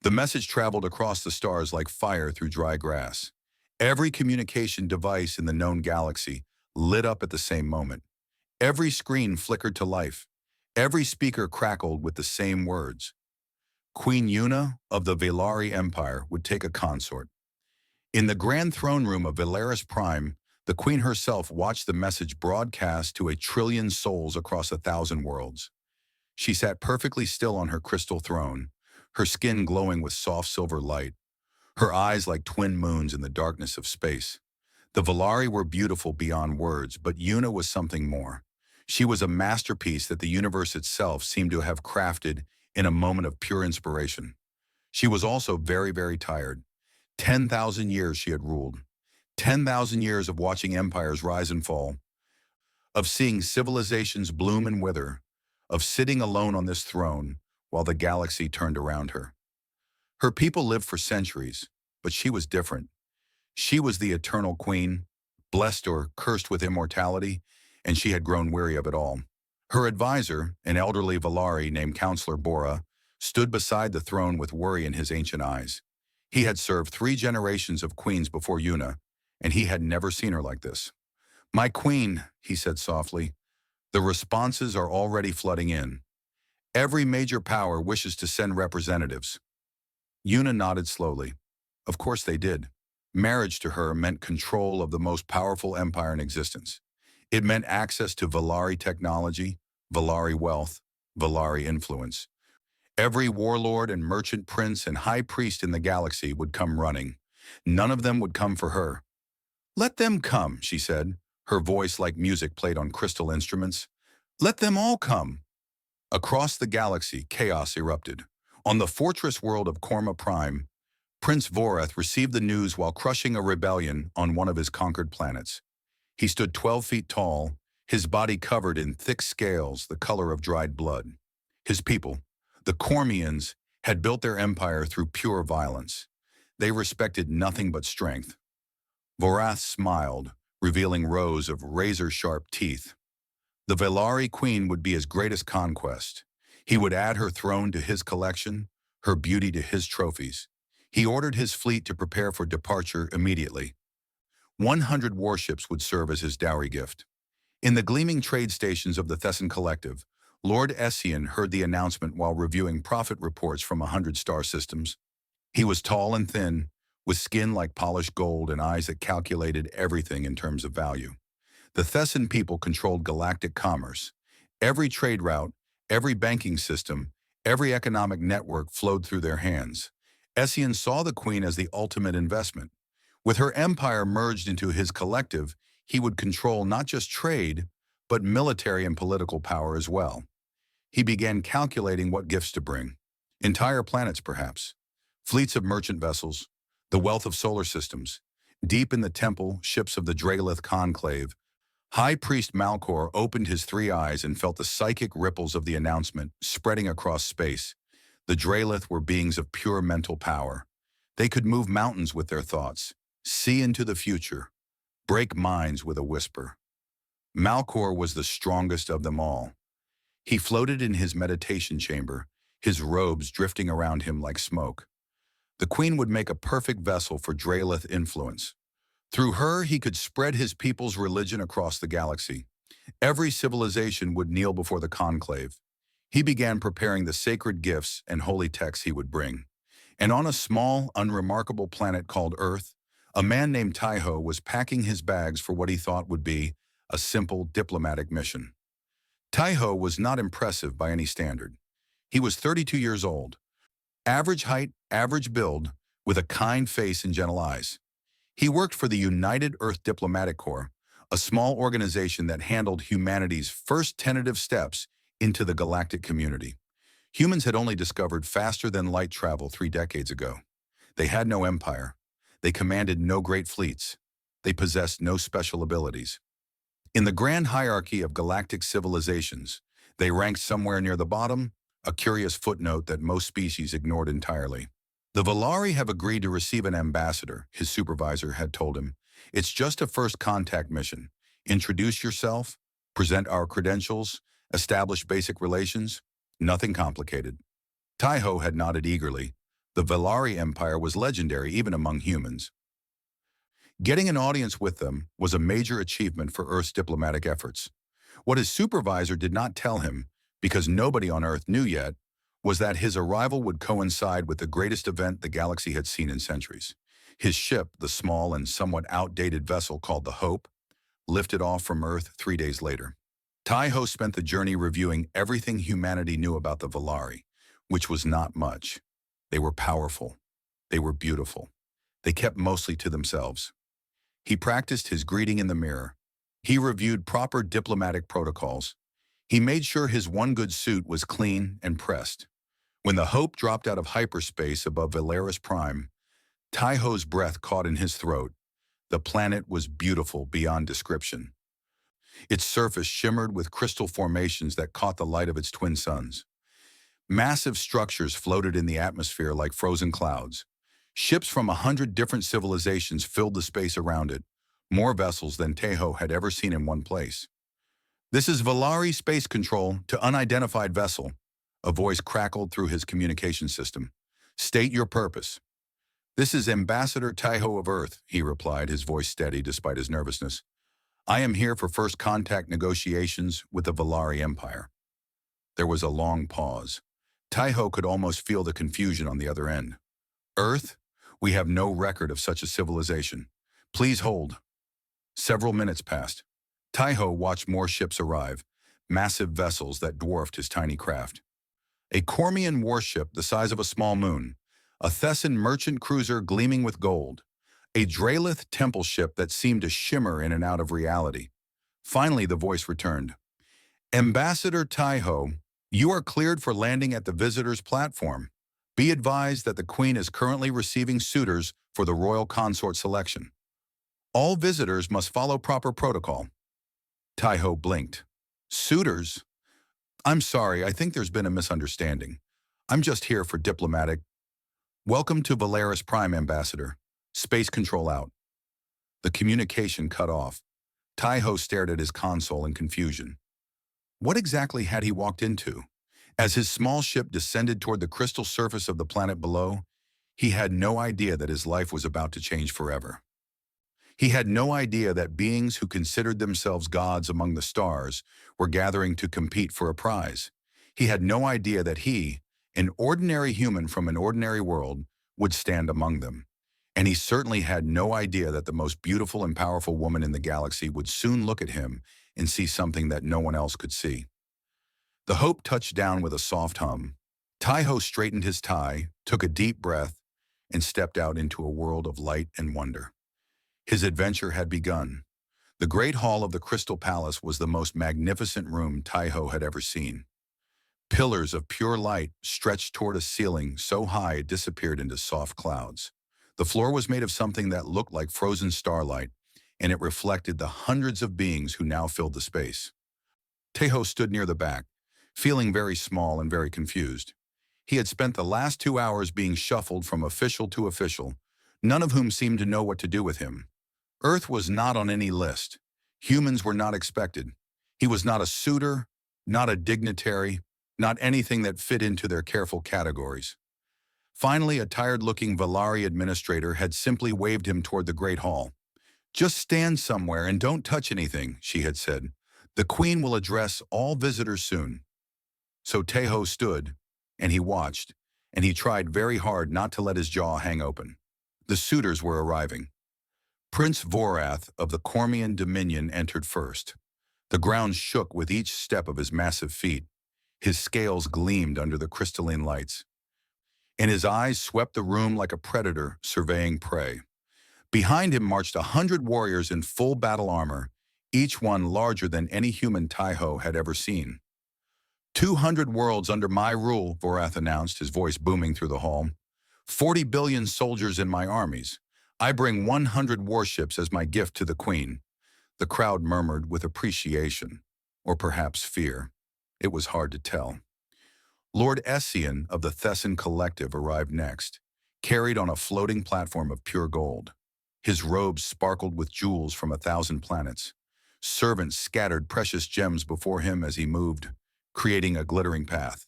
The message traveled across the stars like fire through dry grass. Every communication device in the known galaxy lit up at the same moment. Every screen flickered to life. Every speaker crackled with the same words. Queen Yuna of the Velari Empire would take a consort. In the grand throne room of Velaris Prime, the queen herself watched the message broadcast to 1 trillion souls across 1,000 worlds. She sat perfectly still on her crystal throne, her skin glowing with soft silver light, her eyes like twin moons in the darkness of space. The Velari were beautiful beyond words, but Yuna was something more. She was a masterpiece that the universe itself seemed to have crafted in a moment of pure inspiration. She was also very, very tired. 10,000 years she had ruled. 10,000 years of watching empires rise and fall, of seeing civilizations bloom and wither, of sitting alone on this throne while the galaxy turned around her. Her people lived for centuries, but she was different. She was the eternal queen, blessed or cursed with immortality, and she had grown weary of it all. Her advisor, an elderly Velari named Counselor Bora, stood beside the throne with worry in his ancient eyes. He had served 3 generations of queens before Yuna, and he had never seen her like this. "My queen," he said softly, "the responses are already flooding in. Every major power wishes to send representatives." Yuna nodded slowly. Of course they did. Marriage to her meant control of the most powerful empire in existence. It meant access to Velari technology, Velari wealth, Velari influence. Every warlord and merchant prince and high priest in the galaxy would come running. None of them would come for her. "Let them come," she said, her voice like music played on crystal instruments. "Let them all come." Across the galaxy, chaos erupted. On the fortress world of Korma Prime, Prince Voreth received the news while crushing a rebellion on one of his conquered planets. He stood 12 feet tall, his body covered in thick scales the color of dried blood. His people, the Cormians, had built their empire through pure violence. They respected nothing but strength. Vorath smiled, revealing rows of razor-sharp teeth. The Velari queen would be his greatest conquest. He would add her throne to his collection, her beauty to his trophies. He ordered his fleet to prepare for departure immediately. 100 warships would serve as his dowry gift. In the gleaming trade stations of the Thessan Collective, Lord Essian heard the announcement while reviewing profit reports from 100 star systems. He was tall and thin, with skin like polished gold and eyes that calculated everything in terms of value. The Thessan people controlled galactic commerce. Every trade route, every banking system, every economic network flowed through their hands. Essian saw the queen as the ultimate investment. With her empire merged into his collective, he would control not just trade, but military and political power as well. He began calculating what gifts to bring. Entire planets, perhaps. Fleets of merchant vessels, the wealth of solar systems. Deep in the temple, ships of the Dralith Conclave, High Priest Malcor opened his 3 eyes and felt the psychic ripples of the announcement spreading across space. The Dralith were beings of pure mental power. They could move mountains with their thoughts, see into the future, break minds with a whisper. Malcor was the strongest of them all. He floated in his meditation chamber, his robes drifting around him like smoke. The queen would make a perfect vessel for Dralith influence. Through her, he could spread his people's religion across the galaxy. Every civilization would kneel before the conclave. He began preparing the sacred gifts and holy texts he would bring. And on a small, unremarkable planet called Earth, a man named Taiho was packing his bags for what he thought would be a simple diplomatic mission. Taiho was not impressive by any standard. He was 32 years old, average height, average build, with a kind face and gentle eyes. He worked for the United Earth Diplomatic Corps, a small organization that handled humanity's first tentative steps into the galactic community. Humans had only discovered faster-than-light travel 3 decades ago. They had no empire. They commanded no great fleets. They possessed no special abilities. In the grand hierarchy of galactic civilizations, they ranked somewhere near the bottom, a curious footnote that most species ignored entirely. "The Velari have agreed to receive an ambassador," his supervisor had told him. "It's just a first contact mission. Introduce yourself, present our credentials, establish basic relations. Nothing complicated." Taiho had nodded eagerly, The Valari Empire was legendary even among humans. Getting an audience with them was a major achievement for Earth's diplomatic efforts. What his supervisor did not tell him, because nobody on Earth knew yet, was that his arrival would coincide with the greatest event the galaxy had seen in centuries. His ship, the small and somewhat outdated vessel called the Hope, lifted off from Earth 3 days later. Tai-Ho spent the journey reviewing everything humanity knew about the Valari, which was not much. They were powerful. They were beautiful. They kept mostly to themselves. He practiced his greeting in the mirror. He reviewed proper diplomatic protocols. He made sure his one-good suit was clean and pressed. When the Hope dropped out of hyperspace above Valeris Prime, Tai-Ho's breath caught in his throat. The planet was beautiful beyond description. Its surface shimmered with crystal formations that caught the light of its twin suns. Massive structures floated in the atmosphere like frozen clouds. Ships from 100 different civilizations filled the space around it, more vessels than Tai-Ho had ever seen in one place. "This is Valari Space Control to unidentified vessel," a voice crackled through his communication system. "State your purpose." "This is Ambassador Tai-Ho of Earth," he replied, his voice steady despite his nervousness. "I am here for first contact negotiations with the Valari Empire." There was a long pause. Tai-Ho could almost feel the confusion on the other end. "Earth? We have no record of such a civilization. Please hold." Several minutes passed. Tai-Ho watched more ships arrive, massive vessels that dwarfed his tiny craft. A Cormian warship the size of a small moon, a Thessan merchant cruiser gleaming with gold, a Draelith temple ship that seemed to shimmer in and out of reality. Finally, the voice returned. "Ambassador Tai-Ho, you are cleared for landing at the visitor's platform. Be advised that the Queen is currently receiving suitors for the royal consort selection. All visitors must follow proper protocol." Tai-Ho blinked. "Suitors? I'm sorry, I think there's been a misunderstanding. I'm just here for diplomatic. Welcome to Valeris Prime, Ambassador. Space control out." The communication cut off. Tai-Ho stared at his console in confusion. What exactly had he walked into? As his small ship descended toward the crystal surface of the planet below, he had no idea that his life was about to change forever. He had no idea that beings who considered themselves gods among the stars were gathering to compete for a prize. He had no idea that he, an ordinary human from an ordinary world, would stand among them. And he certainly had no idea that the most beautiful and powerful woman in the galaxy would soon look at him and see something that no one else could see. The Hope touched down with a soft hum. Tai-Ho straightened his tie, took a deep breath, and stepped out into a world of light and wonder. His adventure had begun. The great hall of the Crystal Palace was the most magnificent room Tai-Ho had ever seen. Pillars of pure light stretched toward a ceiling so high it disappeared into soft clouds. The floor was made of something that looked like frozen starlight, and it reflected the hundreds of beings who now filled the space. Tai-Ho stood near the back, feeling very small and very confused. He had spent the last 2 hours being shuffled from official to official, none of whom seemed to know what to do with him. Earth was not on any list. Humans were not expected. He was not a suitor, not a dignitary, not anything that fit into their careful categories. Finally, a tired-looking Valari administrator had simply waved him toward the Great Hall. "Just stand somewhere and don't touch anything," she had said. "The Queen will address all visitors soon." So Tai-Ho stood, and he watched, and he tried very hard not to let his jaw hang open. The suitors were arriving. Prince Vorath of the Cormian Dominion entered first. The ground shook with each step of his massive feet. His scales gleamed under the crystalline lights, and his eyes swept the room like a predator surveying prey. Behind him marched 100 warriors in full battle armor, each one larger than any human Tai-Ho had ever seen. 200 worlds under my rule," Vorath announced, his voice booming through the hall. 40 billion soldiers in my armies. I bring 100 warships as my gift to the Queen." The crowd murmured with appreciation, or perhaps fear. It was hard to tell. Lord Essian of the Thessan Collective arrived next, carried on a floating platform of pure gold. His robes sparkled with jewels from 1,000 planets. Servants scattered precious gems before him as he moved, creating a glittering path.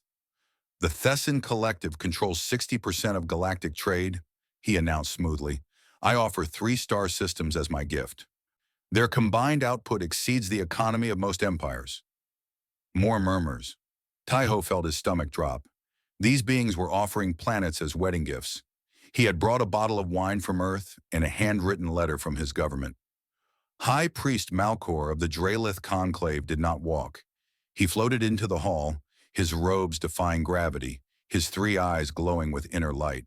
The Thesson Collective controls 60% of galactic trade, he announced smoothly. I offer 3-star systems as my gift. Their combined output exceeds the economy of most empires. More murmurs. Taiho felt his stomach drop. These beings were offering planets as wedding gifts. He had brought a bottle of wine from Earth and a handwritten letter from his government. High Priest Malcor of the Dralith Conclave did not walk. He floated into the hall, his robes defying gravity, his 3 eyes glowing with inner light.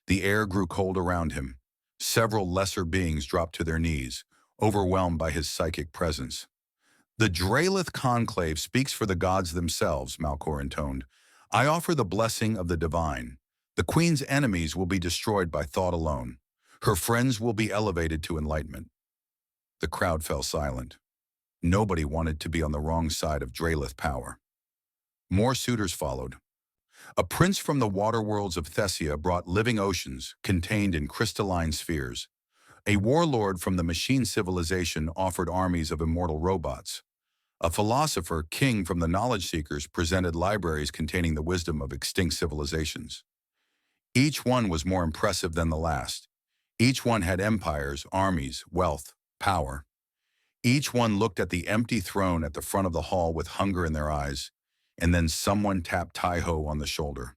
The air grew cold around him. Several lesser beings dropped to their knees, overwhelmed by his psychic presence. The Dralith Conclave speaks for the gods themselves, Malcor intoned. I offer the blessing of the divine. The queen's enemies will be destroyed by thought alone. Her friends will be elevated to enlightenment. The crowd fell silent. Nobody wanted to be on the wrong side of Dralith power. More suitors followed. A prince from the water worlds of Thessia brought living oceans contained in crystalline spheres. A warlord from the machine civilization offered armies of immortal robots. A philosopher, king from the knowledge seekers, presented libraries containing the wisdom of extinct civilizations. Each one was more impressive than the last. Each one had empires, armies, wealth, power. Each one looked at the empty throne at the front of the hall with hunger in their eyes, and then someone tapped Taiho on the shoulder.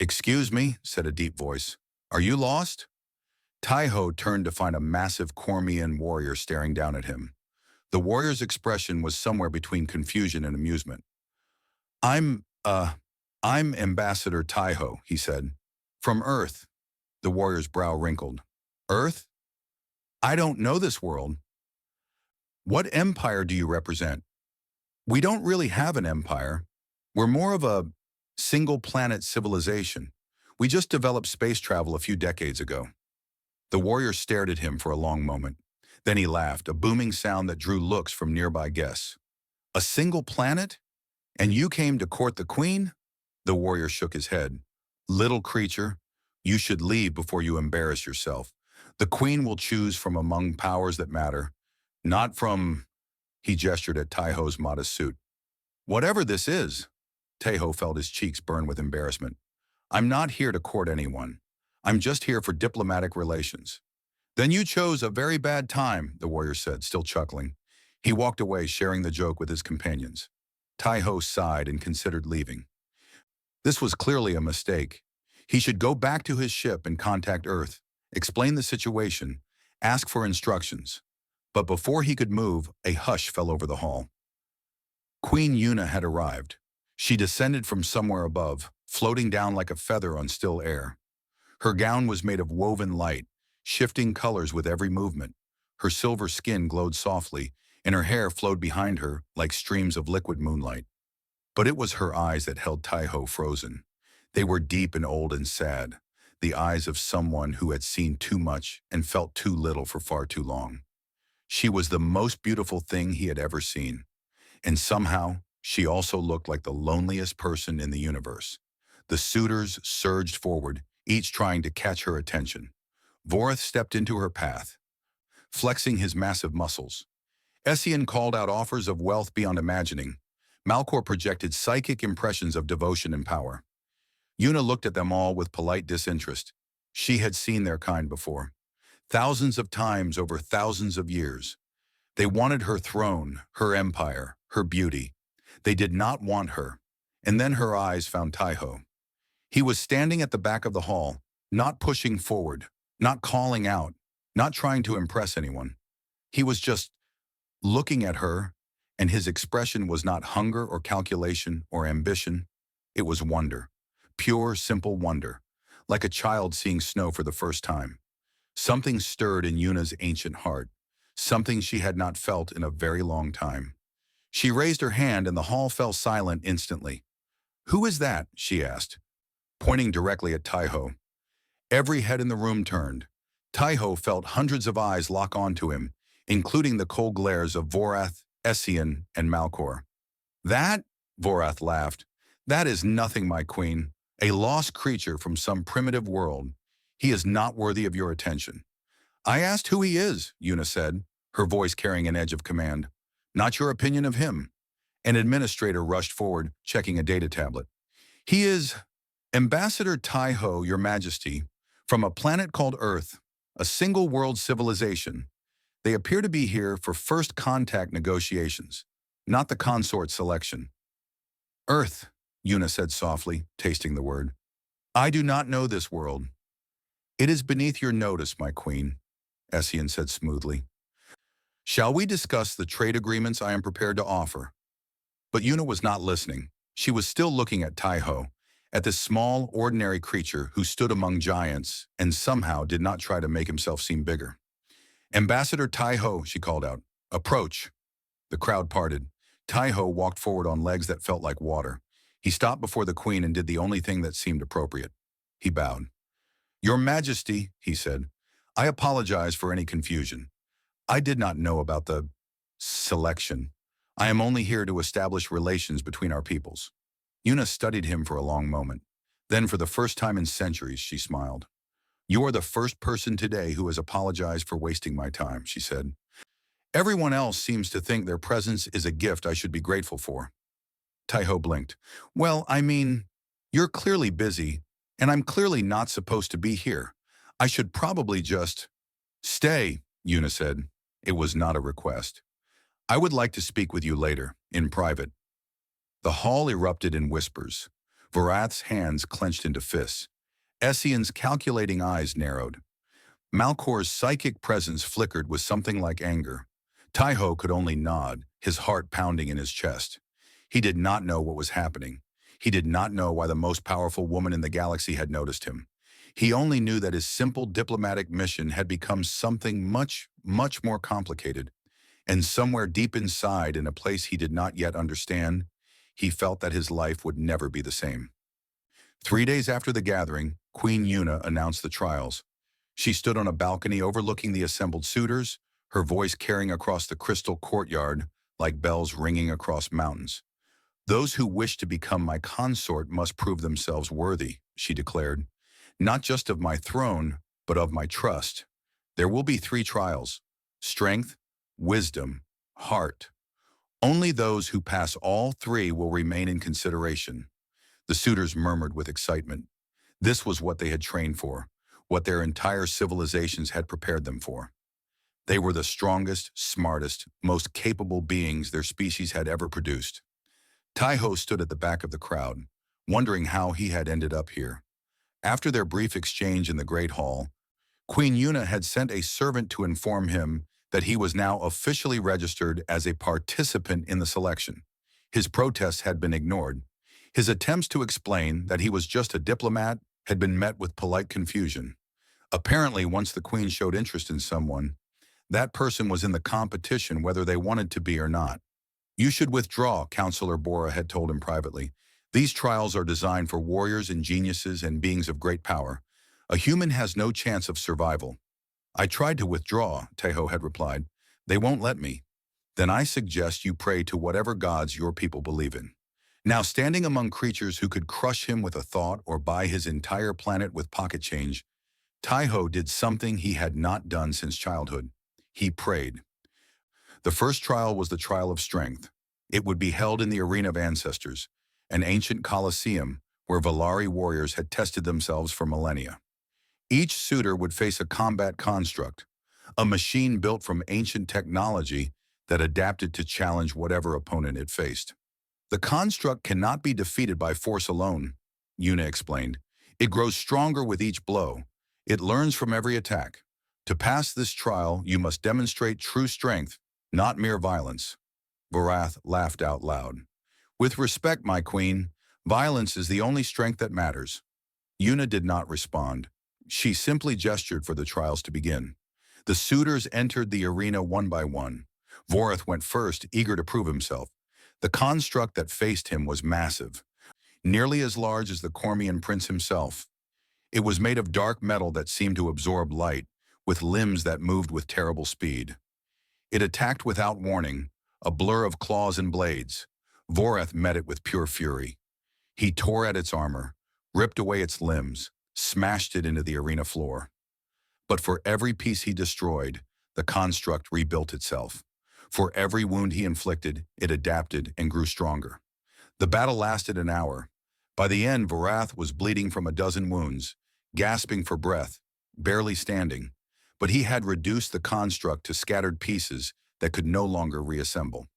Excuse me, said a deep voice. Are you lost? Taiho turned to find a massive Cormian warrior staring down at him. The warrior's expression was somewhere between confusion and amusement. I'm Ambassador Taiho, he said. From Earth. The warrior's brow wrinkled. Earth? I don't know this world. What empire do you represent? We don't really have an empire. We're more of a single-planet civilization. We just developed space travel a few decades ago. The warrior stared at him for a long moment. Then he laughed, a booming sound that drew looks from nearby guests. A single planet? And you came to court the queen? The warrior shook his head. Little creature, you should leave before you embarrass yourself. The queen will choose from among powers that matter, not from... He gestured at Taiho's modest suit. Whatever this is, Taiho felt his cheeks burn with embarrassment. I'm not here to court anyone. I'm just here for diplomatic relations. Then you chose a very bad time, the warrior said, still chuckling. He walked away, sharing the joke with his companions. Taiho sighed and considered leaving. This was clearly a mistake. He should go back to his ship and contact Earth, explain the situation, ask for instructions. But before he could move, a hush fell over the hall. Queen Yuna had arrived. She descended from somewhere above, floating down like a feather on still air. Her gown was made of woven light, shifting colors with every movement. Her silver skin glowed softly, and her hair flowed behind her like streams of liquid moonlight. But it was her eyes that held Taiho frozen. They were deep and old and sad, the eyes of someone who had seen too much and felt too little for far too long. She was the most beautiful thing he had ever seen. And somehow, she also looked like the loneliest person in the universe. The suitors surged forward, each trying to catch her attention. Vorith stepped into her path, flexing his massive muscles. Essien called out offers of wealth beyond imagining. Malcor projected psychic impressions of devotion and power. Yuna looked at them all with polite disinterest. She had seen their kind before. Thousands of times over thousands of years. They wanted her throne, her empire, her beauty. They did not want her. And then her eyes found Taiho. He was standing at the back of the hall, not pushing forward, not calling out, not trying to impress anyone. He was just looking at her, and his expression was not hunger or calculation or ambition. It was wonder, pure, simple wonder, like a child seeing snow for the first time. Something stirred in Yuna's ancient heart, something she had not felt in a very long time. She raised her hand and the hall fell silent instantly. Who is that? She asked, pointing directly at Taiho. Every head in the room turned. Taiho felt hundreds of eyes lock onto him, including the cold glares of Vorath, Essien, and Malcor. That? Vorath laughed. That is nothing, my queen. A lost creature from some primitive world. He is not worthy of your attention. I asked who he is, Yuna said, her voice carrying an edge of command. Not your opinion of him. An administrator rushed forward, checking a data tablet. He is Ambassador Tai-Ho, Your Majesty, from a planet called Earth, a single-world civilization. They appear to be here for first contact negotiations, not the consort selection. Earth, Yuna said softly, tasting the word. I do not know this world. It is beneath your notice, my queen, Essien said smoothly. Shall we discuss the trade agreements I am prepared to offer? But Yuna was not listening. She was still looking at Tai-Ho, at this small, ordinary creature who stood among giants and somehow did not try to make himself seem bigger. Ambassador Tai-Ho, she called out. Approach. The crowd parted. Tai-Ho walked forward on legs that felt like water. He stopped before the queen and did the only thing that seemed appropriate. He bowed. Your Majesty, he said, I apologize for any confusion. I did not know about the selection. I am only here to establish relations between our peoples. Yuna studied him for a long moment. Then, for the first time in centuries, she smiled. You are the first person today who has apologized for wasting my time, she said. Everyone else seems to think their presence is a gift I should be grateful for. Tai-Ho blinked. Well, I mean, you're clearly busy, and I'm clearly not supposed to be here. I should probably just stay, Yuna said. It was not a request. I would like to speak with you later, in private. The hall erupted in whispers. Varath's hands clenched into fists. Essien's calculating eyes narrowed. Malcor's psychic presence flickered with something like anger. Tai-Ho could only nod, his heart pounding in his chest. He did not know what was happening. He did not know why the most powerful woman in the galaxy had noticed him. He only knew that his simple diplomatic mission had become something much, much more complicated. And somewhere deep inside, in a place he did not yet understand, he felt that his life would never be the same. 3 days after the gathering, Queen Yuna announced the trials. She stood on a balcony overlooking the assembled suitors, her voice carrying across the crystal courtyard like bells ringing across mountains. Those who wish to become my consort must prove themselves worthy, she declared. Not just of my throne, but of my trust. There will be 3 trials: strength, wisdom, heart. Only those who pass all 3 will remain in consideration. The suitors murmured with excitement. This was what they had trained for, what their entire civilizations had prepared them for. They were the strongest, smartest, most capable beings their species had ever produced. Tai-Ho stood at the back of the crowd, wondering how he had ended up here. After their brief exchange in the Great Hall, Queen Yuna had sent a servant to inform him that he was now officially registered as a participant in the selection. His protests had been ignored. His attempts to explain that he was just a diplomat had been met with polite confusion. Apparently, once the Queen showed interest in someone, that person was in the competition whether they wanted to be or not. You should withdraw, Counselor Bora had told him privately. These trials are designed for warriors and geniuses and beings of great power. A human has no chance of survival. I tried to withdraw, Tai-Ho had replied. They won't let me. Then I suggest you pray to whatever gods your people believe in. Now, standing among creatures who could crush him with a thought or buy his entire planet with pocket change, Tai-Ho did something he had not done since childhood. He prayed. The first trial was the trial of strength. It would be held in the Arena of Ancestors, an ancient coliseum where Valari warriors had tested themselves for millennia. Each suitor would face a combat construct, a machine built from ancient technology that adapted to challenge whatever opponent it faced. The construct cannot be defeated by force alone, Yuna explained. It grows stronger with each blow. It learns from every attack. To pass this trial, you must demonstrate true strength, not mere violence. Varath laughed out loud. With respect, my queen, violence is the only strength that matters. Yuna did not respond. She simply gestured for the trials to begin. The suitors entered the arena one by one. Vorath went first, eager to prove himself. The construct that faced him was massive, nearly as large as the Cormian prince himself. It was made of dark metal that seemed to absorb light, with limbs that moved with terrible speed. It attacked without warning, a blur of claws and blades. Vorath met it with pure fury. He tore at its armor, ripped away its limbs, smashed it into the arena floor. But for every piece he destroyed, the construct rebuilt itself. For every wound he inflicted, it adapted and grew stronger. The battle lasted an hour. By the end, Varath was bleeding from a dozen wounds, gasping for breath, barely standing, but he had reduced the construct to scattered pieces that could no longer reassemble.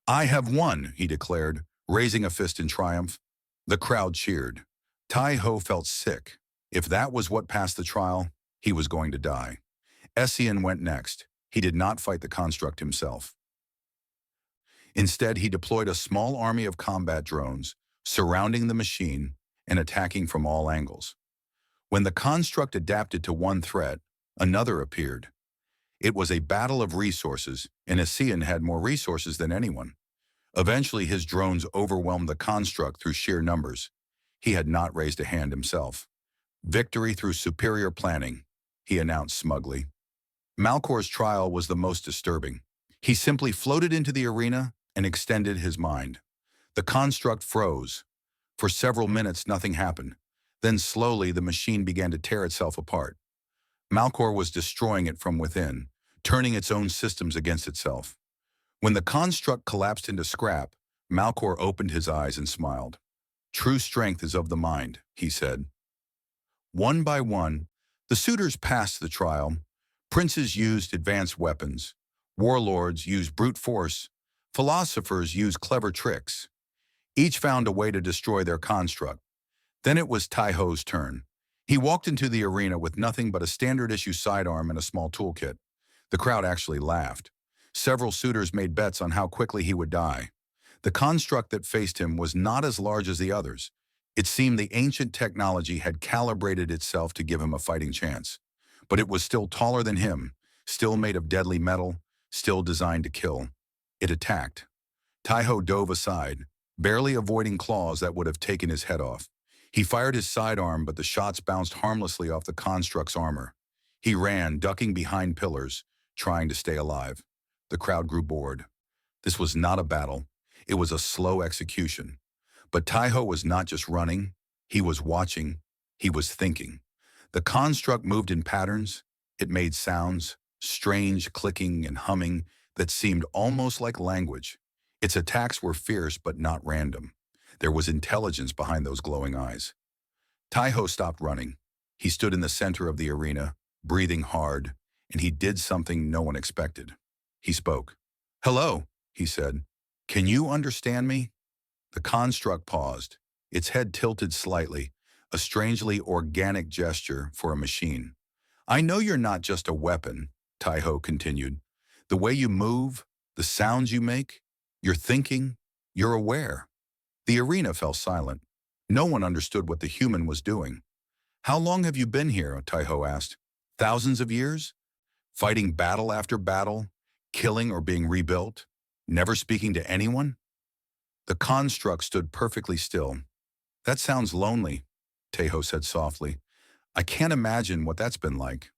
"I have won," he declared, raising a fist in triumph. The crowd cheered. Tai-Ho felt sick. If that was what passed the trial, he was going to die. Essien went next. He did not fight the construct himself. Instead, he deployed a small army of combat drones, surrounding the machine and attacking from all angles. When the construct adapted to one threat, another appeared. It was a battle of resources, and Essien had more resources than anyone. Eventually, his drones overwhelmed the construct through sheer numbers. He had not raised a hand himself. "Victory through superior planning," he announced smugly. Malcor's trial was the most disturbing. He simply floated into the arena and extended his mind. The construct froze. For several minutes, nothing happened. Then slowly, the machine began to tear itself apart. Malcor was destroying it from within, turning its own systems against itself. When the construct collapsed into scrap, Malcor opened his eyes and smiled. "True strength is of the mind," he said. One by one, the suitors passed the trial. Princes used advanced weapons. Warlords used brute force. Philosophers used clever tricks. Each found a way to destroy their construct. Then it was Tai-Ho's turn. He walked into the arena with nothing but a standard-issue sidearm and a small toolkit. The crowd actually laughed. Several suitors made bets on how quickly he would die. The construct that faced him was not as large as the others. It seemed the ancient technology had calibrated itself to give him a fighting chance. But it was still taller than him, still made of deadly metal, still designed to kill. It attacked. Tai-Ho dove aside, barely avoiding claws that would have taken his head off. He fired his sidearm, but the shots bounced harmlessly off the construct's armor. He ran, ducking behind pillars, trying to stay alive. The crowd grew bored. This was not a battle. It was a slow execution. But Tai-Ho was not just running. He was watching. He was thinking. The construct moved in patterns. It made sounds, strange clicking and humming that seemed almost like language. Its attacks were fierce but not random. There was intelligence behind those glowing eyes. Tai-Ho stopped running. He stood in the center of the arena, breathing hard, and he did something no one expected. He spoke. "Hello," he said. "Can you understand me?" The construct paused, its head tilted slightly, a strangely organic gesture for a machine. "I know you're not just a weapon," Tai-Ho continued. "The way you move, the sounds you make, you're thinking, you're aware." The arena fell silent. No one understood what the human was doing. "How long have you been here?" Tai-Ho asked. "Thousands of years? Fighting battle after battle, killing or being rebuilt, never speaking to anyone?" The construct stood perfectly still. "That sounds lonely," Tai-Ho said softly. "I can't imagine what that's been like."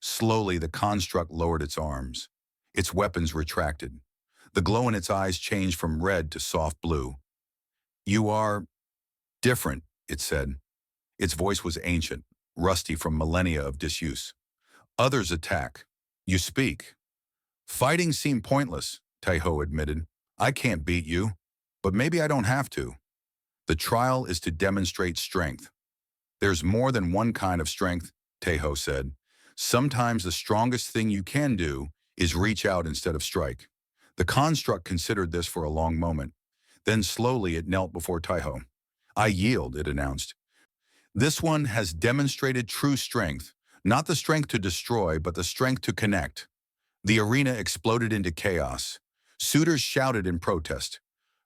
Slowly, the construct lowered its arms. Its weapons retracted. The glow in its eyes changed from red to soft blue. "You are different," it said. Its voice was ancient, rusty from millennia of disuse. "Others attack. You speak." "Fighting seemed pointless," Tai-Ho admitted. "I can't beat you, but maybe I don't have to. The trial is to demonstrate strength." "There's more than one kind of strength," Tai-Ho said. "Sometimes the strongest thing you can do is reach out instead of strike." The construct considered this for a long moment. Then slowly it knelt before Tai-Ho. "I yield," it announced. "This one has demonstrated true strength, not the strength to destroy, but the strength to connect." The arena exploded into chaos. Suitors shouted in protest.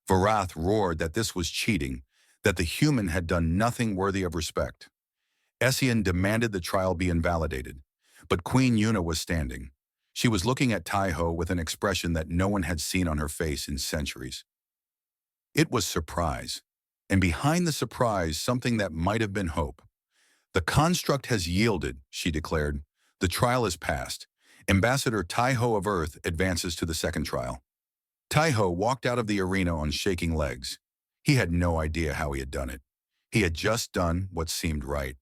Varath roared that this was cheating, that the human had done nothing worthy of respect. Essien demanded the trial be invalidated, but Queen Yuna was standing. She was looking at Tai-Ho with an expression that no one had seen on her face in centuries. It was surprise, and behind the surprise, something that might have been hope. "The construct has yielded," she declared. "The trial is passed. Ambassador Tai-Ho of Earth advances to the second trial." Tai-Ho walked out of the arena on shaking legs. He had no idea how he had done it. He had just done what seemed right.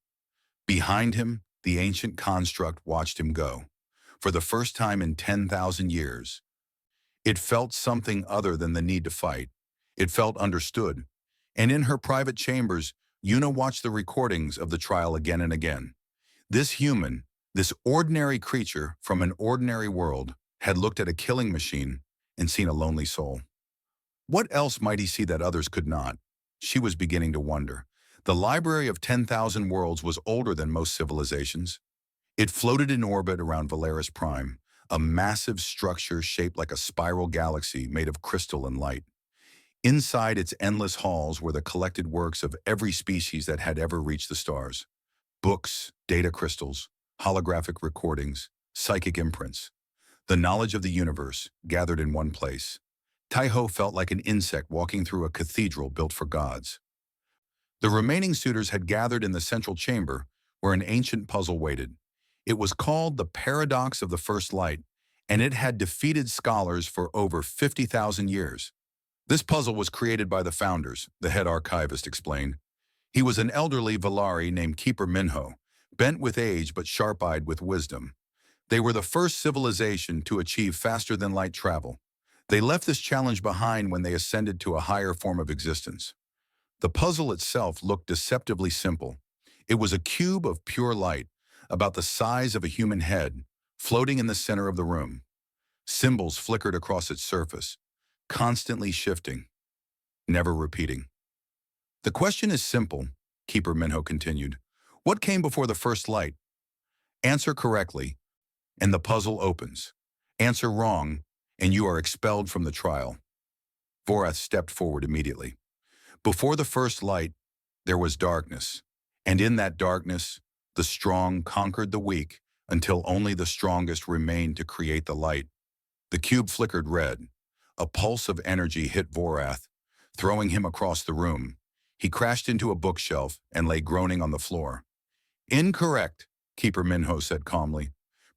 Behind him, the ancient construct watched him go. For the first time in 10,000 years. It felt something other than the need to fight. It felt understood. And in her private chambers, Yuna watched the recordings of the trial again and again. This human, this ordinary creature from an ordinary world, had looked at a killing machine and seen a lonely soul. What else might he see that others could not? She was beginning to wonder. The library of 10,000 worlds was older than most civilizations. It floated in orbit around Valeris Prime, a massive structure shaped like a spiral galaxy made of crystal and light. Inside its endless halls were the collected works of every species that had ever reached the stars. Books, data crystals, holographic recordings, psychic imprints. The knowledge of the universe gathered in one place. Taiho felt like an insect walking through a cathedral built for gods. The remaining suitors had gathered in the central chamber where an ancient puzzle waited. It was called the Paradox of the First Light, and it had defeated scholars for over 50,000 years. This puzzle was created by the founders, the head archivist explained. He was an elderly Valari named Keeper Minho, bent with age but sharp-eyed with wisdom. They were the first civilization to achieve faster-than-light travel. They left this challenge behind when they ascended to a higher form of existence. The puzzle itself looked deceptively simple. It was a cube of pure light, about the size of a human head, floating in the center of the room. Symbols flickered across its surface, constantly shifting, never repeating. The question is simple, Keeper Minho continued. What came before the first light? Answer correctly, and the puzzle opens. Answer wrong, and you are expelled from the trial. Vorath stepped forward immediately. Before the first light, there was darkness, and in that darkness, the strong conquered the weak until only the strongest remained to create the light. The cube flickered red. A pulse of energy hit Vorath, throwing him across the room. He crashed into a bookshelf and lay groaning on the floor. Incorrect, Keeper Minho said calmly.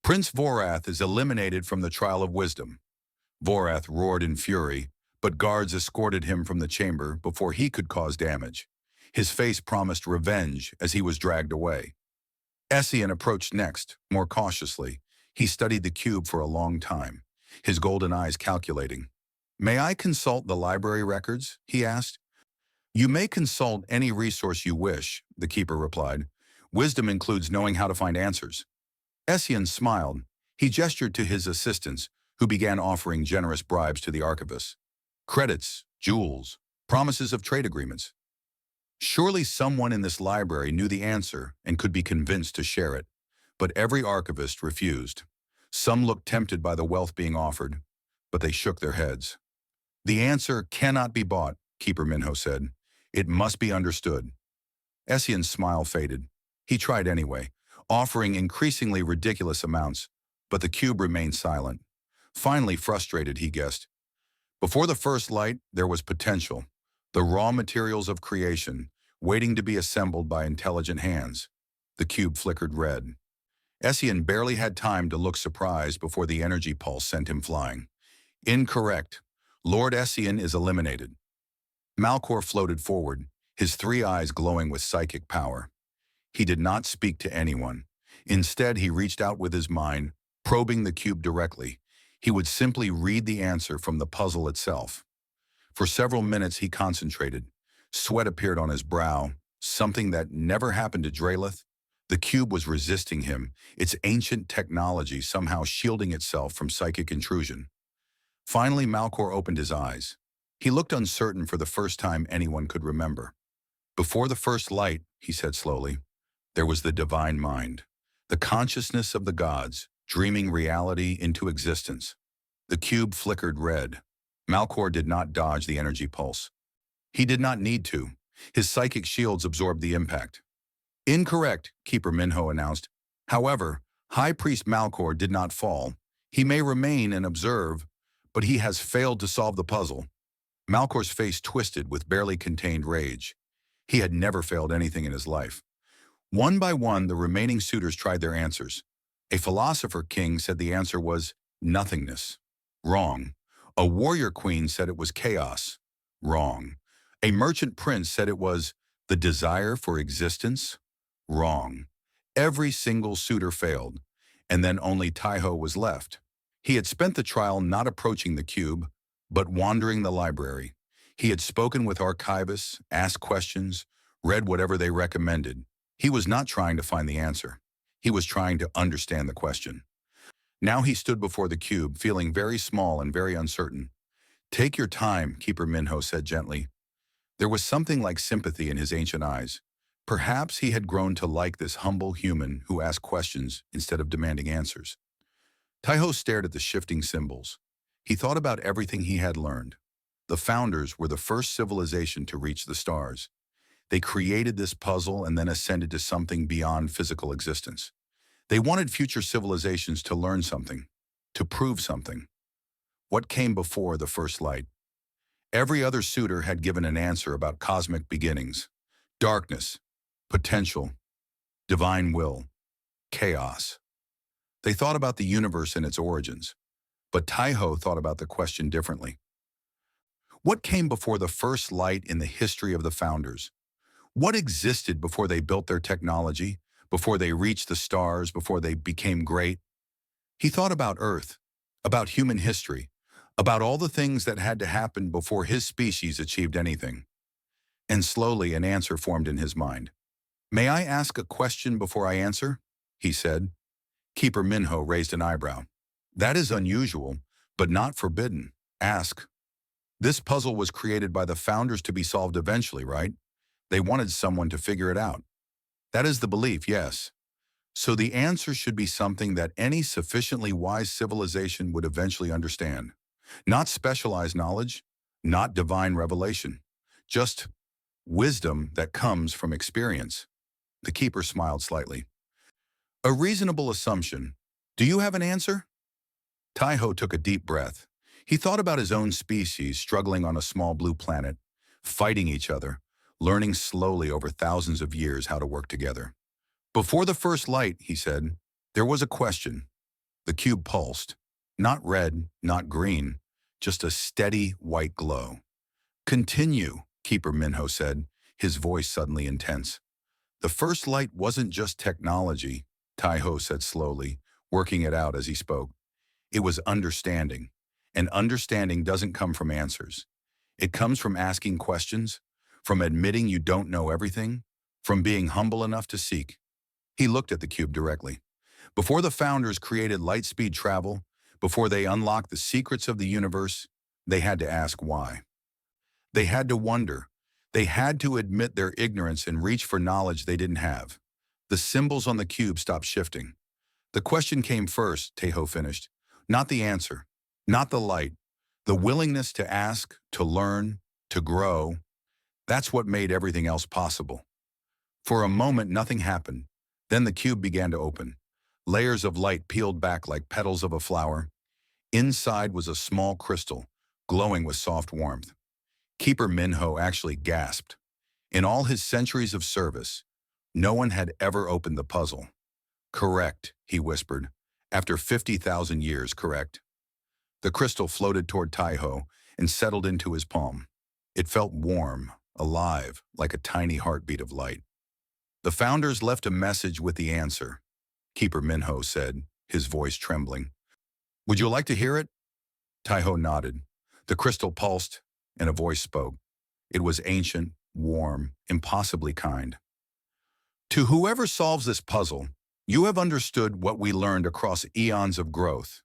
Prince Vorath is eliminated from the trial of wisdom. Vorath roared in fury, but guards escorted him from the chamber before he could cause damage. His face promised revenge as he was dragged away. Essien approached next, more cautiously. He studied the cube for a long time, his golden eyes calculating. May I consult the library records? He asked. You may consult any resource you wish, the keeper replied. Wisdom includes knowing how to find answers. Essien smiled. He gestured to his assistants, who began offering generous bribes to the archivist. Credits, jewels, promises of trade agreements. Surely someone in this library knew the answer and could be convinced to share it, but every archivist refused. Some looked tempted by the wealth being offered, but they shook their heads. The answer cannot be bought, Keeper Minho said. It must be understood. Essien's smile faded. He tried anyway, offering increasingly ridiculous amounts, but the cube remained silent. Finally frustrated, he guessed. Before the first light, there was potential, the raw materials of creation, waiting to be assembled by intelligent hands. The cube flickered red. Essien barely had time to look surprised before the energy pulse sent him flying. Incorrect. Lord Essien is eliminated. Malcor floated forward, his three eyes glowing with psychic power. He did not speak to anyone. Instead, he reached out with his mind, probing the cube directly. He would simply read the answer from the puzzle itself. For several minutes, he concentrated. Sweat appeared on his brow, something that never happened to Drelith. The cube was resisting him, its ancient technology somehow shielding itself from psychic intrusion. Finally, Malcor opened his eyes. He looked uncertain for the first time anyone could remember. Before the first light, he said slowly, there was the divine mind, the consciousness of the gods, dreaming reality into existence. The cube flickered red. Malcor did not dodge the energy pulse. He did not need to. His psychic shields absorbed the impact. Incorrect, Keeper Minho announced. However, High Priest Malcor did not fall. He may remain and observe, but he has failed to solve the puzzle. Malcor's face twisted with barely contained rage. He had never failed anything in his life. One by one, the remaining suitors tried their answers. A philosopher king said the answer was nothingness. Wrong. A warrior queen said it was chaos. Wrong. A merchant prince said it was the desire for existence. Wrong. Every single suitor failed, and then only Taiho was left. He had spent the trial not approaching the cube, but wandering the library. He had spoken with archivists, asked questions, read whatever they recommended. He was not trying to find the answer. He was trying to understand the question. Now he stood before the cube, feeling very small and very uncertain. "Take your time," Keeper Minho said gently. There was something like sympathy in his ancient eyes. Perhaps he had grown to like this humble human who asked questions instead of demanding answers. Taiho stared at the shifting symbols. He thought about everything he had learned. The founders were the first civilization to reach the stars. They created this puzzle and then ascended to something beyond physical existence. They wanted future civilizations to learn something, to prove something. What came before the first light? Every other suitor had given an answer about cosmic beginnings, darkness, potential, divine will, chaos. They thought about the universe and its origins, but Taiho thought about the question differently. What came before the first light in the history of the founders? What existed before they built their technology, before they reached the stars, before they became great? He thought about Earth, about human history, about all the things that had to happen before his species achieved anything. And slowly an answer formed in his mind. "May I ask a question before I answer?" he said. Keeper Minho raised an eyebrow. "That is unusual, but not forbidden. Ask." This puzzle was created by the founders to be solved eventually, right? They wanted someone to figure it out. That is the belief, yes. So the answer should be something that any sufficiently wise civilization would eventually understand. Not specialized knowledge, not divine revelation, just wisdom that comes from experience. The keeper smiled slightly. "A reasonable assumption. Do you have an answer?" Taiho took a deep breath. He thought about his own species struggling on a small blue planet, fighting each other, learning slowly over thousands of years how to work together. "Before the first light," he said, "there was a question." The cube pulsed. Not red, not green, just a steady white glow. "Continue," Keeper Minho said, his voice suddenly intense. "The first light wasn't just technology," Taiho said slowly, working it out as he spoke. "It was understanding. And understanding doesn't come from answers. It comes from asking questions, from admitting you don't know everything, from being humble enough to seek." He looked at the cube directly. Before the founders created light-speed travel, before they unlocked the secrets of the universe, they had to ask why. They had to wonder. They had to admit their ignorance and reach for knowledge they didn't have. The symbols on the cube stopped shifting. "The question came first," Taiho finished. "Not the answer, not the light. The willingness to ask, to learn, to grow. That's what made everything else possible." For a moment, nothing happened. Then the cube began to open. Layers of light peeled back like petals of a flower. Inside was a small crystal, glowing with soft warmth. Keeper Minho actually gasped. In all his centuries of service, no one had ever opened the puzzle. "Correct," he whispered. "After 50,000 years, correct." The crystal floated toward Taiho and settled into his palm. It felt warm, alive, like a tiny heartbeat of light. "The founders left a message with the answer," Keeper Minho said, his voice trembling. "Would you like to hear it?" Taiho nodded. The crystal pulsed, and a voice spoke. It was ancient, warm, impossibly kind. "To whoever solves this puzzle, you have understood what we learned across eons of growth.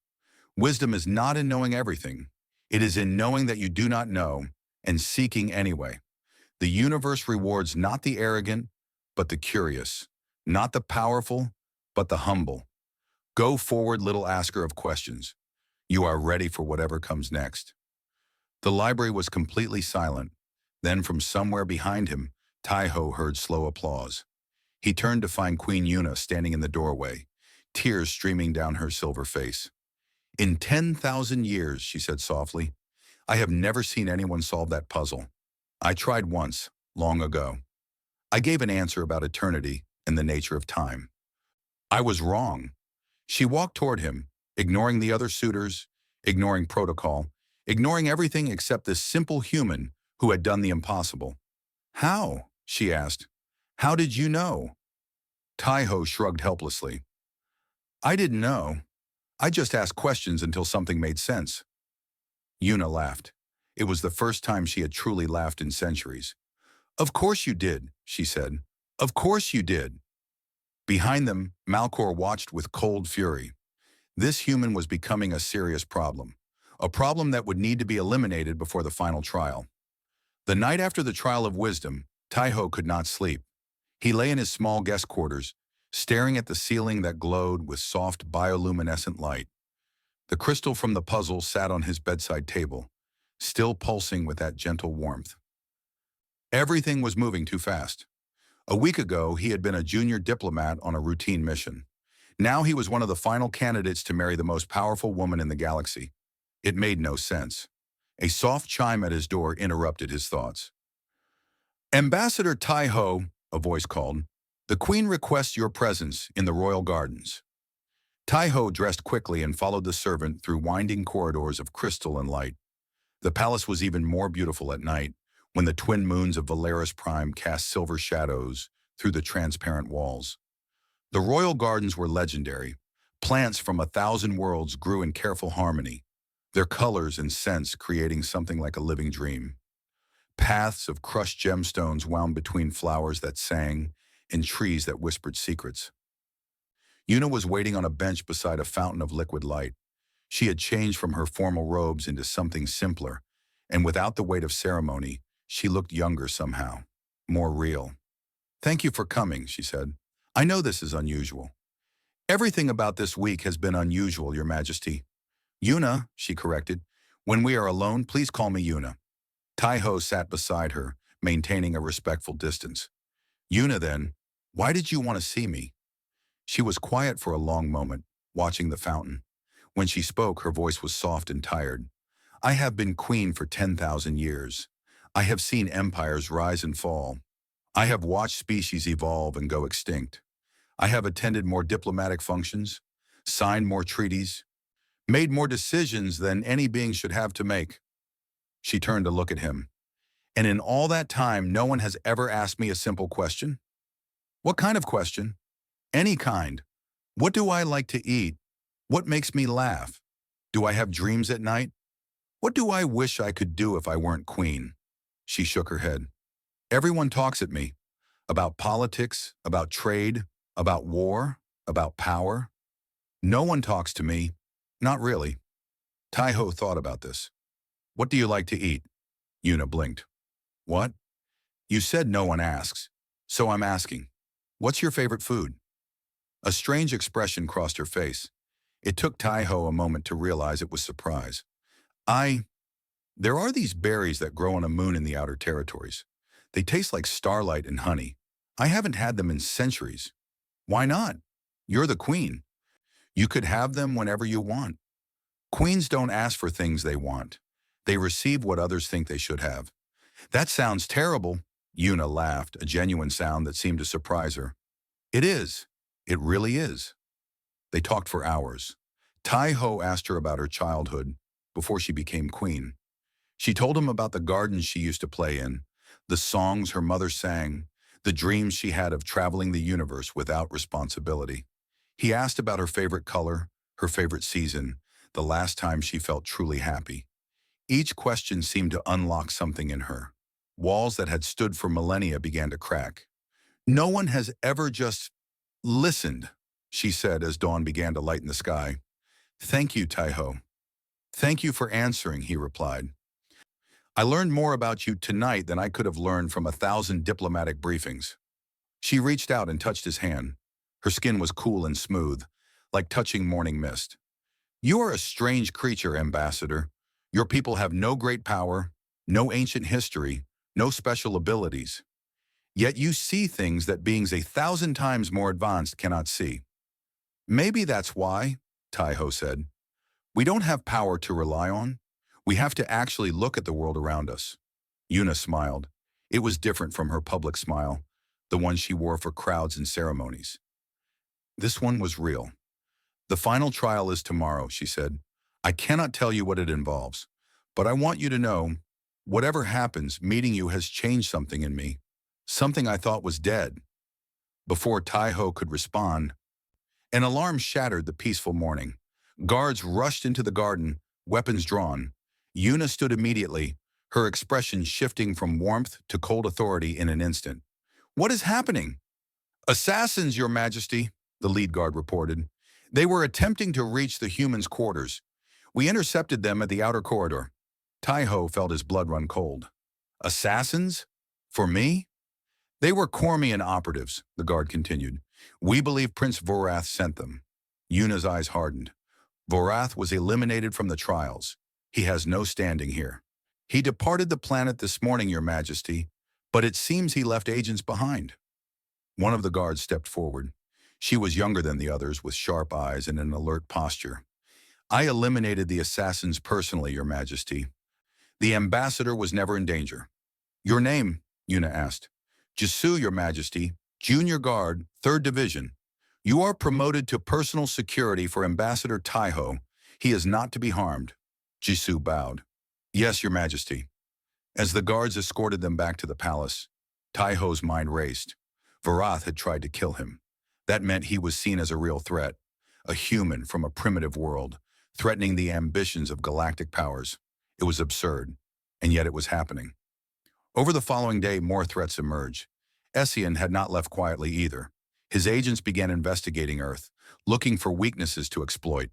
Wisdom is not in knowing everything. It is in knowing that you do not know and seeking anyway. The universe rewards not the arrogant, but the curious, not the powerful, but the humble. Go forward, little asker of questions. You are ready for whatever comes next." The library was completely silent. Then from somewhere behind him, Taiho heard slow applause. He turned to find Queen Yuna standing in the doorway, tears streaming down her silver face. "In 10,000 years," she said softly, "I have never seen anyone solve that puzzle. I tried once, long ago. I gave an answer about eternity and the nature of time. I was wrong." She walked toward him, ignoring the other suitors, ignoring protocol, ignoring everything except this simple human who had done the impossible. "How?" she asked. "How did you know?" Taiho shrugged helplessly. "I didn't know. I just asked questions until something made sense." Yuna laughed. It was the first time she had truly laughed in centuries. "Of course you did," she said. "Of course you did." Behind them, Malcor watched with cold fury. This human was becoming a serious problem. A problem that would need to be eliminated before the final trial. The night after the trial of wisdom, Taiho could not sleep. He lay in his small guest quarters, staring at the ceiling that glowed with soft bioluminescent light. The crystal from the puzzle sat on his bedside table, still pulsing with that gentle warmth. Everything was moving too fast. A week ago, he had been a junior diplomat on a routine mission. Now he was one of the final candidates to marry the most powerful woman in the galaxy. It made no sense. A soft chime at his door interrupted his thoughts. "Ambassador Taiho," a voice called, "the Queen requests your presence in the royal gardens." Taiho dressed quickly and followed the servant through winding corridors of crystal and light. The palace was even more beautiful at night, when the twin moons of Valeris Prime cast silver shadows through the transparent walls. The royal gardens were legendary. Plants from 1,000 worlds grew in careful harmony, their colors and scents creating something like a living dream. Paths of crushed gemstones wound between flowers that sang and trees that whispered secrets. Yuna was waiting on a bench beside a fountain of liquid light. She had changed from her formal robes into something simpler, and without the weight of ceremony, she looked younger somehow, more real. "Thank you for coming," she said. "I know this is unusual." "Everything about this week has been unusual, Your Majesty." "Yuna," she corrected. "When we are alone, please call me Yuna." Taiho sat beside her, maintaining a respectful distance. "Yuna, then, why did you want to see me?" She was quiet for a long moment, watching the fountain. When she spoke, her voice was soft and tired. "I have been queen for 10,000 years. I have seen empires rise and fall. I have watched species evolve and go extinct. I have attended more diplomatic functions, signed more treaties, made more decisions than any being should have to make." She turned to look at him. "And in all that time, no one has ever asked me a simple question?" "What kind of question?" "Any kind. What do I like to eat? What makes me laugh? Do I have dreams at night? What do I wish I could do if I weren't queen?" She shook her head. "Everyone talks at me. About politics, about trade, about war, about power. No one talks to me. Not really." Taiho thought about this. "What do you like to eat?" Yuna blinked. "What?" "You said no one asks. So I'm asking. What's your favorite food?" A strange expression crossed her face. It took Taiho a moment to realize it was surprise. There are these berries that grow on a moon in the outer territories. They taste like starlight and honey. I haven't had them in centuries." "Why not? You're the queen. You could have them whenever you want." "Queens don't ask for things they want. They receive what others think they should have." "That sounds terrible." Yuna laughed, a genuine sound that seemed to surprise her. "It is. It really is." They talked for hours. Taiho asked her about her childhood before she became queen. She told him about the gardens she used to play in, the songs her mother sang, the dreams she had of traveling the universe without responsibility. He asked about her favorite color, her favorite season, the last time she felt truly happy. Each question seemed to unlock something in her. Walls that had stood for millennia began to crack. "No one has ever just listened," she said as dawn began to lighten the sky. "Thank you, Taiho." "Thank you for answering," he replied. "I learned more about you tonight than I could have learned from 1,000 diplomatic briefings." She reached out and touched his hand. Her skin was cool and smooth, like touching morning mist. "You are a strange creature, Ambassador. Your people have no great power, no ancient history, no special abilities. Yet you see things that beings 1,000 times more advanced cannot see." "Maybe that's why," Taiho said. "We don't have power to rely on. We have to actually look at the world around us." Yuna smiled. It was different from her public smile, the one she wore for crowds and ceremonies. This one was real. "The final trial is tomorrow," she said. "I cannot tell you what it involves, but I want you to know, whatever happens, meeting you has changed something in me, something I thought was dead." Before Taiho could respond, an alarm shattered the peaceful morning. Guards rushed into the garden, weapons drawn. Yuna stood immediately, her expression shifting from warmth to cold authority in an instant. "What is happening?" "Assassins, Your Majesty," the lead guard reported. "They were attempting to reach the humans' quarters. We intercepted them at the outer corridor." Taiho felt his blood run cold. "Assassins? For me?" "They were Cormian operatives," the guard continued. "We believe Prince Vorath sent them." Yuna's eyes hardened. "Vorath was eliminated from the trials. He has no standing here. He departed the planet this morning, Your Majesty, but it seems he left agents behind." One of the guards stepped forward. She was younger than the others, with sharp eyes and an alert posture. "I eliminated the assassins personally, Your Majesty. The ambassador was never in danger." "Your name?" Yuna asked. "Jisoo, Your Majesty, Junior Guard, 3rd Division. You are promoted to personal security for Ambassador Taiho. He is not to be harmed." Jisoo bowed. "Yes, Your Majesty." As the guards escorted them back to the palace, Taiho's mind raced. Vorath had tried to kill him. That meant he was seen as a real threat, a human from a primitive world, threatening the ambitions of galactic powers. It was absurd, and yet it was happening. Over the following day, more threats emerged. Essien had not left quietly either. His agents began investigating Earth, looking for weaknesses to exploit.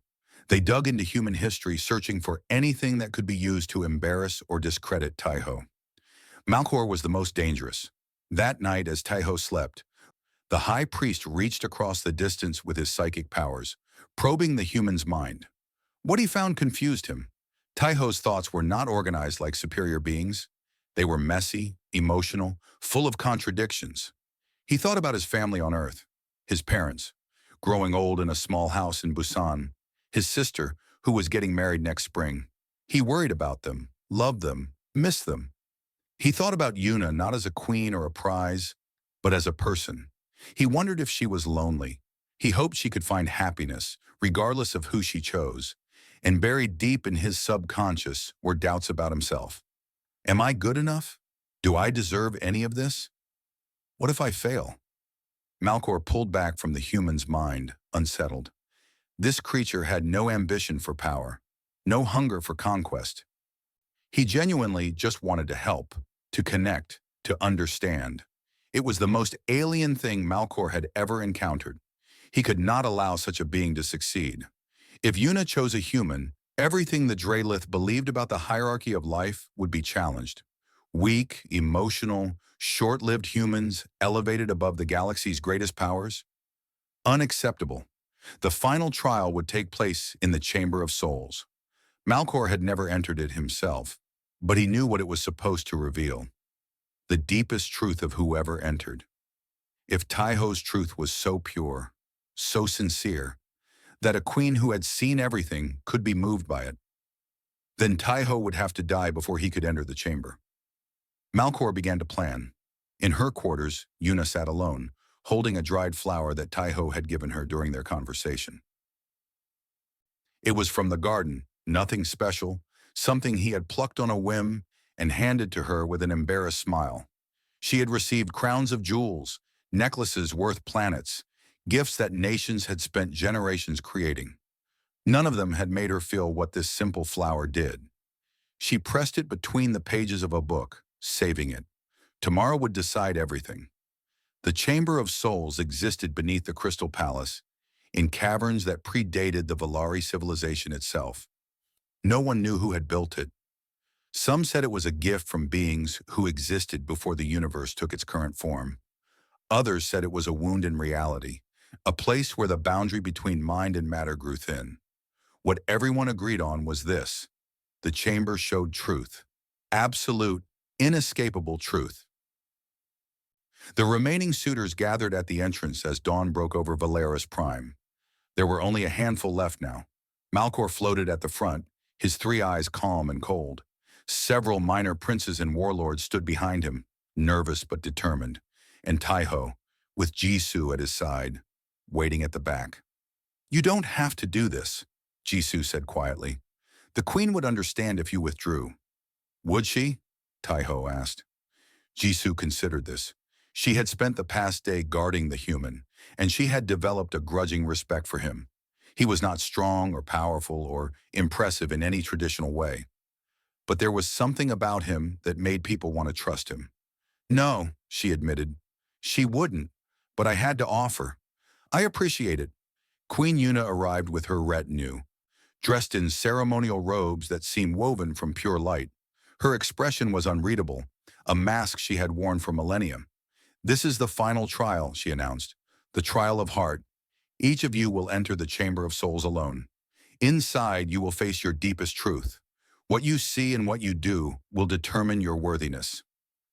They dug into human history, searching for anything that could be used to embarrass or discredit Taiho. Malkor was the most dangerous. That night, as Taiho slept, the High Priest reached across the distance with his psychic powers, probing the human's mind. What he found confused him. Taiho's thoughts were not organized like superior beings. They were messy, emotional, full of contradictions. He thought about his family on Earth, his parents, growing old in a small house in Busan, his sister, who was getting married next spring. He worried about them, loved them, missed them. He thought about Yuna not as a queen or a prize, but as a person. He wondered if she was lonely. He hoped she could find happiness, regardless of who she chose. And buried deep in his subconscious were doubts about himself. Am I good enough? Do I deserve any of this? What if I fail? Malkor pulled back from the human's mind, unsettled. This creature had no ambition for power, no hunger for conquest. He genuinely just wanted to help, to connect, to understand. It was the most alien thing Malkor had ever encountered. He could not allow such a being to succeed. If Yuna chose a human, everything the Draelith believed about the hierarchy of life would be challenged. Weak, emotional, short-lived humans elevated above the galaxy's greatest powers? Unacceptable. The final trial would take place in the Chamber of Souls. Malkor had never entered it himself, but he knew what it was supposed to reveal. The deepest truth of whoever entered. If Taiho's truth was so pure, so sincere, that a queen who had seen everything could be moved by it, then Taiho would have to die before he could enter the chamber. Malkor began to plan. In her quarters, Yuna sat alone, holding a dried flower that Taiho had given her during their conversation. It was from the garden, nothing special, something he had plucked on a whim and handed to her with an embarrassed smile. She had received crowns of jewels, necklaces worth planets, gifts that nations had spent generations creating. None of them had made her feel what this simple flower did. She pressed it between the pages of a book, saving it. Tomorrow would decide everything. The Chamber of Souls existed beneath the Crystal Palace, in caverns that predated the Valari civilization itself. No one knew who had built it. Some said it was a gift from beings who existed before the universe took its current form. Others said it was a wound in reality, a place where the boundary between mind and matter grew thin. What everyone agreed on was this: the chamber showed truth, absolute, inescapable truth. The remaining suitors gathered at the entrance as dawn broke over Valeris Prime. There were only a handful left now. Malkor floated at the front, his three eyes calm and cold. Several minor princes and warlords stood behind him, nervous but determined, and Taiho, with Jisoo at his side, waiting at the back. "You don't have to do this," Jisoo said quietly. "The queen would understand if you withdrew." "Would she?" Taiho asked. Jisoo considered this. She had spent the past day guarding the human, and she had developed a grudging respect for him. He was not strong or powerful or impressive in any traditional way. but there was something about him that made people want to trust him. No, she admitted. She wouldn't, but I had to offer. I appreciate it. Queen Yuna arrived with her retinue, dressed in ceremonial robes that seemed woven from pure light. Her expression was unreadable, a mask she had worn for millennia. This is the final trial, she announced. The trial of heart. Each of you will enter the chamber of souls alone. Inside, you will face your deepest truth. What you see and what you do will determine your worthiness.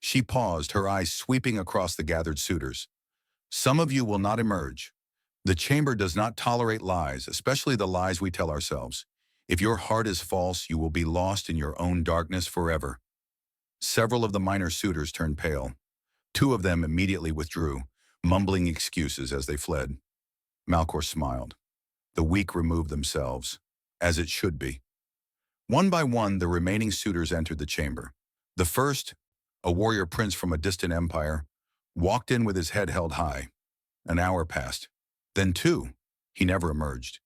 She paused, her eyes sweeping across the gathered suitors. Some of you will not emerge. The chamber does not tolerate lies, especially the lies we tell ourselves. If your heart is false, you will be lost in your own darkness forever. Several of the minor suitors turned pale. Two of them immediately withdrew, mumbling excuses as they fled. Malcor smiled. The weak removed themselves, as it should be. One by one, the remaining suitors entered the chamber. The first, a warrior prince from a distant empire, walked in with his head held high. An hour passed. Then two. He never emerged.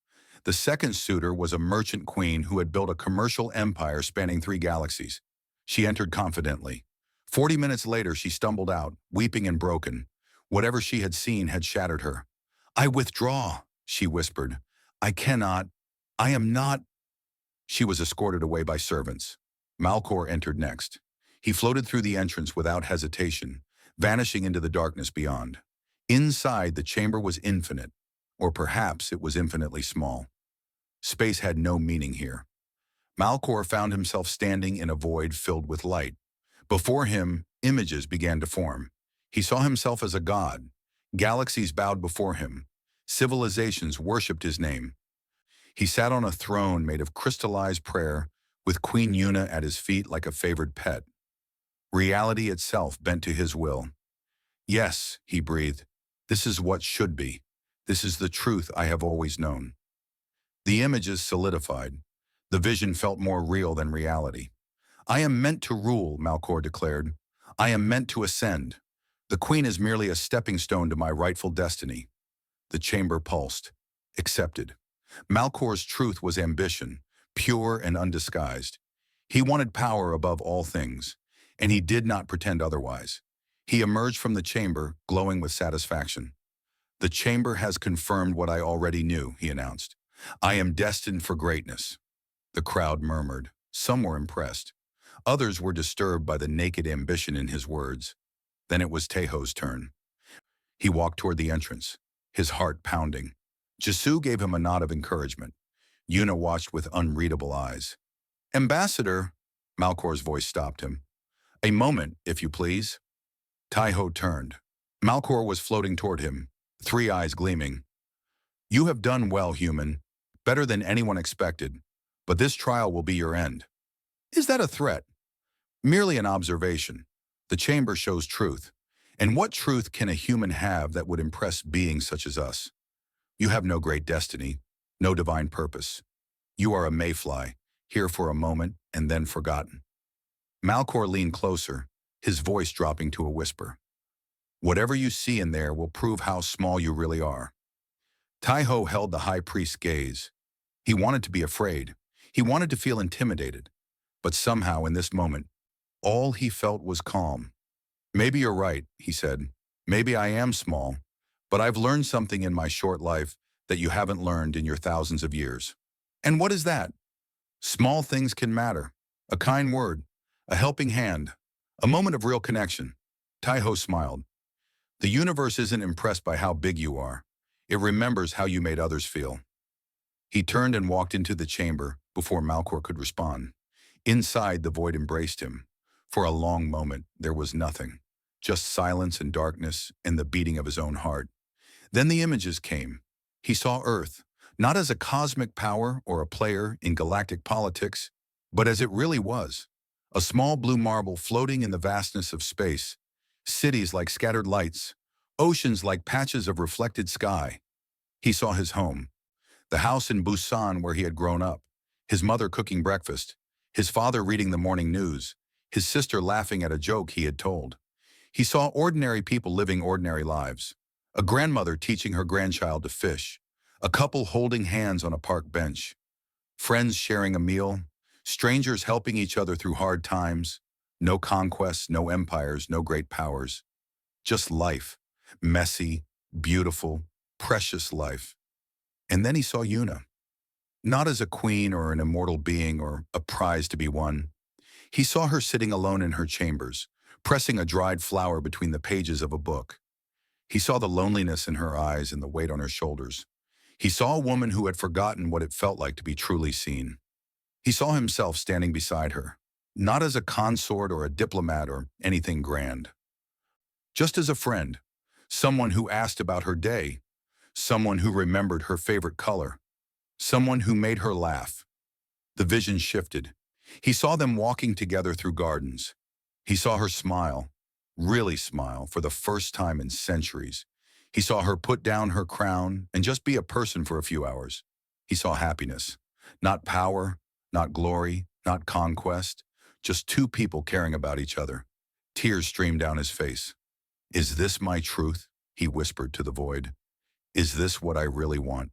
The second suitor was a merchant queen who had built a commercial empire spanning 3 galaxies. She entered confidently. 40 minutes later, she stumbled out, weeping and broken. Whatever she had seen had shattered her. I withdraw, she whispered. I cannot. I am not. She was escorted away by servants. Malcor entered next. He floated through the entrance without hesitation, vanishing into the darkness beyond. Inside, the chamber was infinite, or perhaps it was infinitely small. Space had no meaning here. Malcor found himself standing in a void filled with light. Before him, images began to form. He saw himself as a god. Galaxies bowed before him. Civilizations worshipped his name. He sat on a throne made of crystallized prayer, with Queen Yuna at his feet like a favored pet. Reality itself bent to his will. Yes, he breathed. This is what should be. This is the truth I have always known. The images solidified. The vision felt more real than reality. I am meant to rule, Malcor declared. I am meant to ascend. The queen is merely a stepping stone to my rightful destiny. The chamber pulsed. Accepted. Malcor's truth was ambition, pure and undisguised. He wanted power above all things, and he did not pretend otherwise. He emerged from the chamber, glowing with satisfaction. The chamber has confirmed what I already knew, he announced. I am destined for greatness. The crowd murmured. Some were impressed. Others were disturbed by the naked ambition in his words. Then it was Tejo's turn. He walked toward the entrance, his heart pounding. Jisu gave him a nod of encouragement. Yuna watched with unreadable eyes. Ambassador, Malcor's voice stopped him. A moment, if you please. Tejo turned. Malcor was floating toward him, 3 eyes gleaming. You have done well, human. Better than anyone expected. But this trial will be your end. Is that a threat? Merely an observation. The chamber shows truth. And what truth can a human have that would impress beings such as us? You have no great destiny, no divine purpose. You are a mayfly, here for a moment and then forgotten. Malcor leaned closer, his voice dropping to a whisper. Whatever you see in there will prove how small you really are. Tejo held the high priest's gaze. He wanted to be afraid. He wanted to feel intimidated. But somehow in this moment, all he felt was calm. Maybe you're right, he said. Maybe I am small, but I've learned something in my short life that you haven't learned in your thousands of years. And what is that? Small things can matter. A kind word, a helping hand, a moment of real connection. Tejo smiled. The universe isn't impressed by how big you are. It remembers how you made others feel. He turned and walked into the chamber before Malcor could respond. Inside, the void embraced him. For a long moment, there was nothing, just silence and darkness and the beating of his own heart. Then the images came. He saw Earth, not as a cosmic power or a player in galactic politics, but as it really was. A small blue marble floating in the vastness of space. Cities like scattered lights. Oceans like patches of reflected sky. He saw his home. The house in Busan where he had grown up. His mother cooking breakfast. His father reading the morning news. His sister laughing at a joke he had told. He saw ordinary people living ordinary lives. A grandmother teaching her grandchild to fish. A couple holding hands on a park bench. Friends sharing a meal. Strangers helping each other through hard times. No conquests, no empires, no great powers. Just life. Messy, beautiful, precious life. And then he saw Yuna. Not as a queen or an immortal being or a prize to be won. He saw her sitting alone in her chambers, pressing a dried flower between the pages of a book. He saw the loneliness in her eyes and the weight on her shoulders. He saw a woman who had forgotten what it felt like to be truly seen. He saw himself standing beside her, not as a consort or a diplomat or anything grand. Just as a friend, someone who asked about her day, someone who remembered her favorite color, someone who made her laugh. The vision shifted. He saw them walking together through gardens. He saw her smile, really smile, for the first time in centuries. He saw her put down her crown and just be a person for a few hours. He saw happiness, not power, not glory, not conquest, just two people caring about each other. Tears streamed down his face. "Is this my truth?" he whispered to the void. "Is this what I really want?"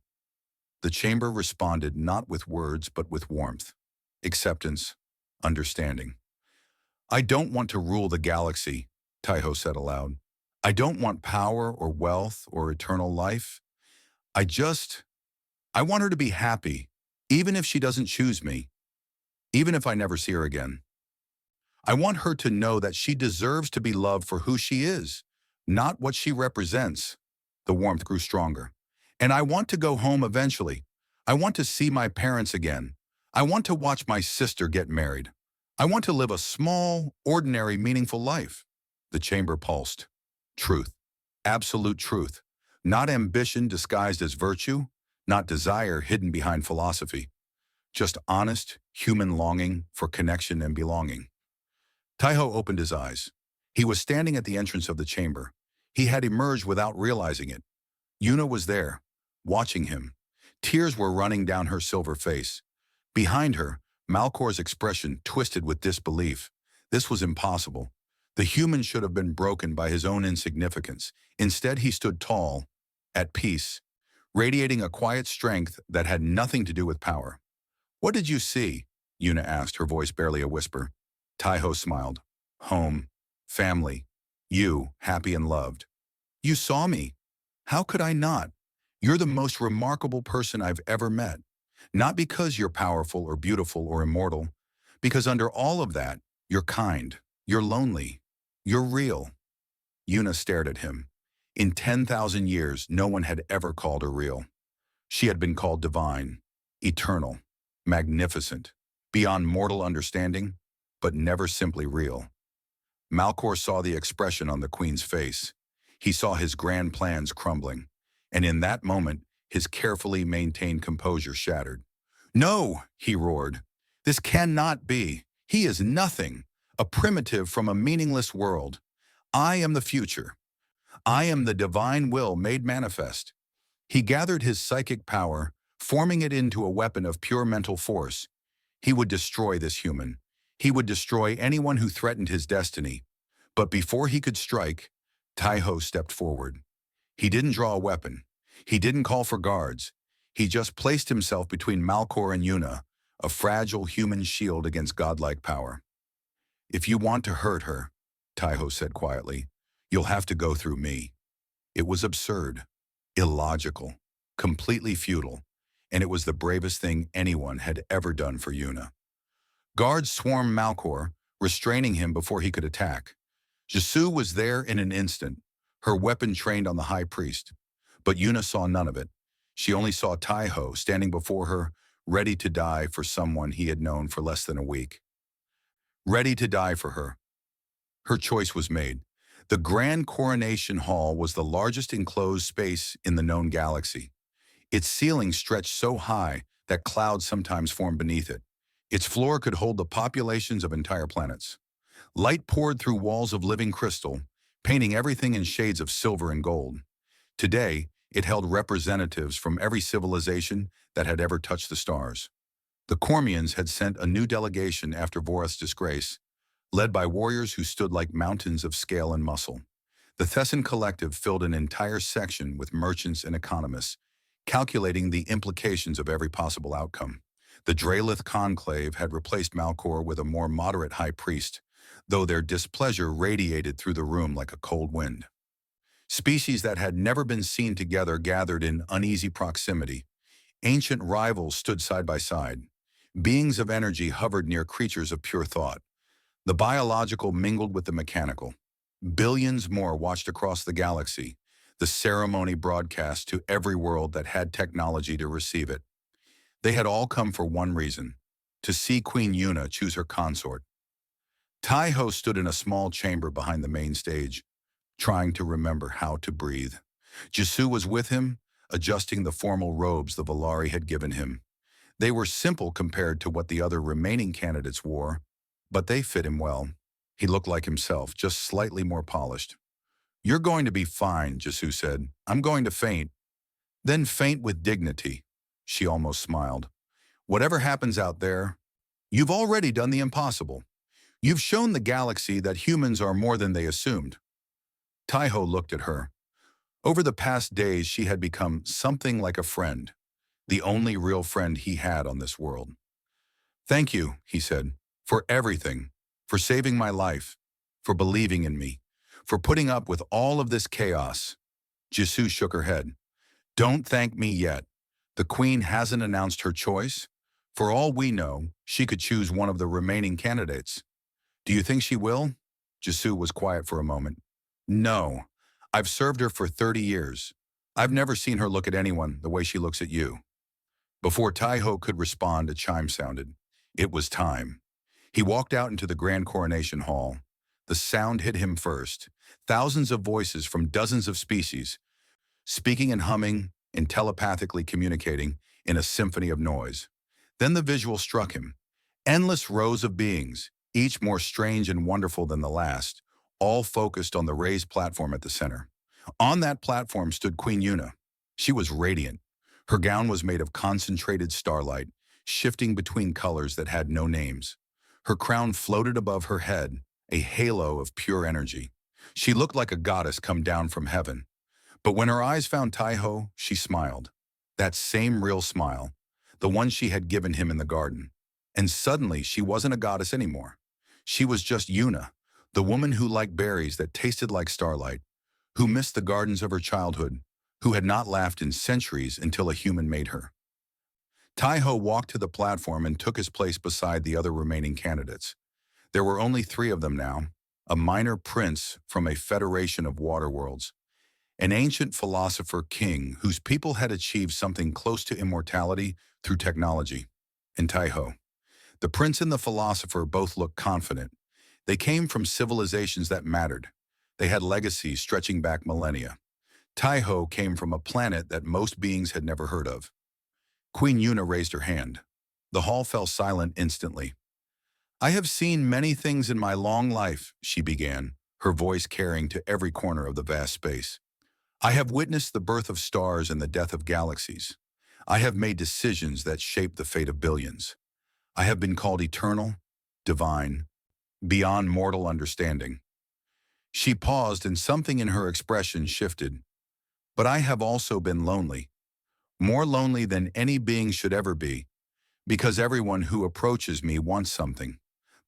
The chamber responded not with words but with warmth, acceptance, understanding. "I don't want to rule the galaxy," Taiho said aloud. "I don't want power or wealth or eternal life. I want her to be happy, even if she doesn't choose me, even if I never see her again. I want her to know that she deserves to be loved for who she is, not what she represents." The warmth grew stronger. "And I want to go home eventually. I want to see my parents again. I want to watch my sister get married. I want to live a small, ordinary, meaningful life." The chamber pulsed. Truth. Absolute truth. Not ambition disguised as virtue, not desire hidden behind philosophy. Just honest, human longing for connection and belonging. Taiho opened his eyes. He was standing at the entrance of the chamber. He had emerged without realizing it. Yuna was there, watching him. Tears were running down her silver face. Behind her, Malcor's expression twisted with disbelief. This was impossible. The human should have been broken by his own insignificance. Instead, he stood tall, at peace, radiating a quiet strength that had nothing to do with power. "What did you see?" Yuna asked, her voice barely a whisper. Taiho smiled. "Home, family, you, happy and loved." "You saw me. How could I not? You're the most remarkable person I've ever met. Not because you're powerful or beautiful or immortal, because under all of that, you're kind, you're lonely, you're real." Yuna stared at him. In 10,000 years, no one had ever called her real. She had been called divine, eternal, magnificent, beyond mortal understanding, but never simply real. Malcor saw the expression on the queen's face. He saw his grand plans crumbling, and in that moment, his carefully maintained composure shattered. "No," he roared. "This cannot be. He is nothing, a primitive from a meaningless world. I am the future. I am the divine will made manifest." He gathered his psychic power, forming it into a weapon of pure mental force. He would destroy this human. He would destroy anyone who threatened his destiny. But before he could strike, Taiho stepped forward. He didn't draw a weapon. He didn't call for guards. He just placed himself between Malcor and Yuna, a fragile human shield against godlike power. "If you want to hurt her," Taiho said quietly, "you'll have to go through me." It was absurd, illogical, completely futile, and it was the bravest thing anyone had ever done for Yuna. Guards swarmed Malcor, restraining him before he could attack. Jisu was there in an instant, her weapon trained on the high priest. But Yuna saw none of it. She only saw Taiho standing before her, ready to die for someone he had known for less than a week. Ready to die for her. Her choice was made. The Grand Coronation Hall was the largest enclosed space in the known galaxy. Its ceiling stretched so high that clouds sometimes formed beneath it. Its floor could hold the populations of entire planets. Light poured through walls of living crystal, painting everything in shades of silver and gold. Today, it held representatives from every civilization that had ever touched the stars. The Cormians had sent a new delegation after Vorath's disgrace, led by warriors who stood like mountains of scale and muscle. The Thessan Collective filled an entire section with merchants and economists, calculating the implications of every possible outcome. The Dralith conclave had replaced Malcor with a more moderate high priest, though their displeasure radiated through the room like a cold wind. Species that had never been seen together gathered in uneasy proximity. Ancient rivals stood side by side. Beings of energy hovered near creatures of pure thought. The biological mingled with the mechanical. Billions more watched across the galaxy, the ceremony broadcast to every world that had technology to receive it. They had all come for one reason: to see Queen Yuna choose her consort. Taiho stood in a small chamber behind the main stage, trying to remember how to breathe. Jisu was with him, adjusting the formal robes the Valari had given him. They were simple compared to what the other remaining candidates wore, but they fit him well. He looked like himself, just slightly more polished. "You're going to be fine," Jisu said. "I'm going to faint." "Then faint with dignity." She almost smiled. "Whatever happens out there, you've already done the impossible. You've shown the galaxy that humans are more than they assumed." Taiho looked at her. Over the past days, she had become something like a friend, the only real friend he had on this world. "Thank you," he said, "for everything, for saving my life, for believing in me, for putting up with all of this chaos." Jisu shook her head. "Don't thank me yet. The Queen hasn't announced her choice. For all we know, she could choose one of the remaining candidates." "Do you think she will?" Jisu was quiet for a moment. "No. I've served her for 30 years. I've never seen her look at anyone the way she looks at you." Before Taiho could respond, a chime sounded. It was time. He walked out into the grand coronation hall. The sound hit him first. Thousands of voices from dozens of species, speaking and humming and telepathically communicating in a symphony of noise. Then the visual struck him. Endless rows of beings, each more strange and wonderful than the last, all focused on the raised platform at the center. On that platform stood Queen Yuna. She was radiant. Her gown was made of concentrated starlight, shifting between colors that had no names. Her crown floated above her head, a halo of pure energy. She looked like a goddess come down from heaven. But when her eyes found Taiho, she smiled. That same real smile, the one she had given him in the garden. And suddenly, she wasn't a goddess anymore. She was just Yuna, the woman who liked berries that tasted like starlight, who missed the gardens of her childhood, who had not laughed in centuries until a human made her. Taiho walked to the platform and took his place beside the other remaining candidates. There were only 3 of them now: a minor prince from a federation of water worlds, an ancient philosopher king whose people had achieved something close to immortality through technology, and Taiho. The prince and the philosopher both looked confident. They came from civilizations that mattered. They had legacies stretching back millennia. Taiho came from a planet that most beings had never heard of. Queen Yuna raised her hand. The hall fell silent instantly. "I have seen many things in my long life," she began, her voice carrying to every corner of the vast space. "I have witnessed the birth of stars and the death of galaxies. I have made decisions that shaped the fate of billions. I have been called eternal, divine, beyond mortal understanding." She paused and something in her expression shifted. "But I have also been lonely, more lonely than any being should ever be, because everyone who approaches me wants something: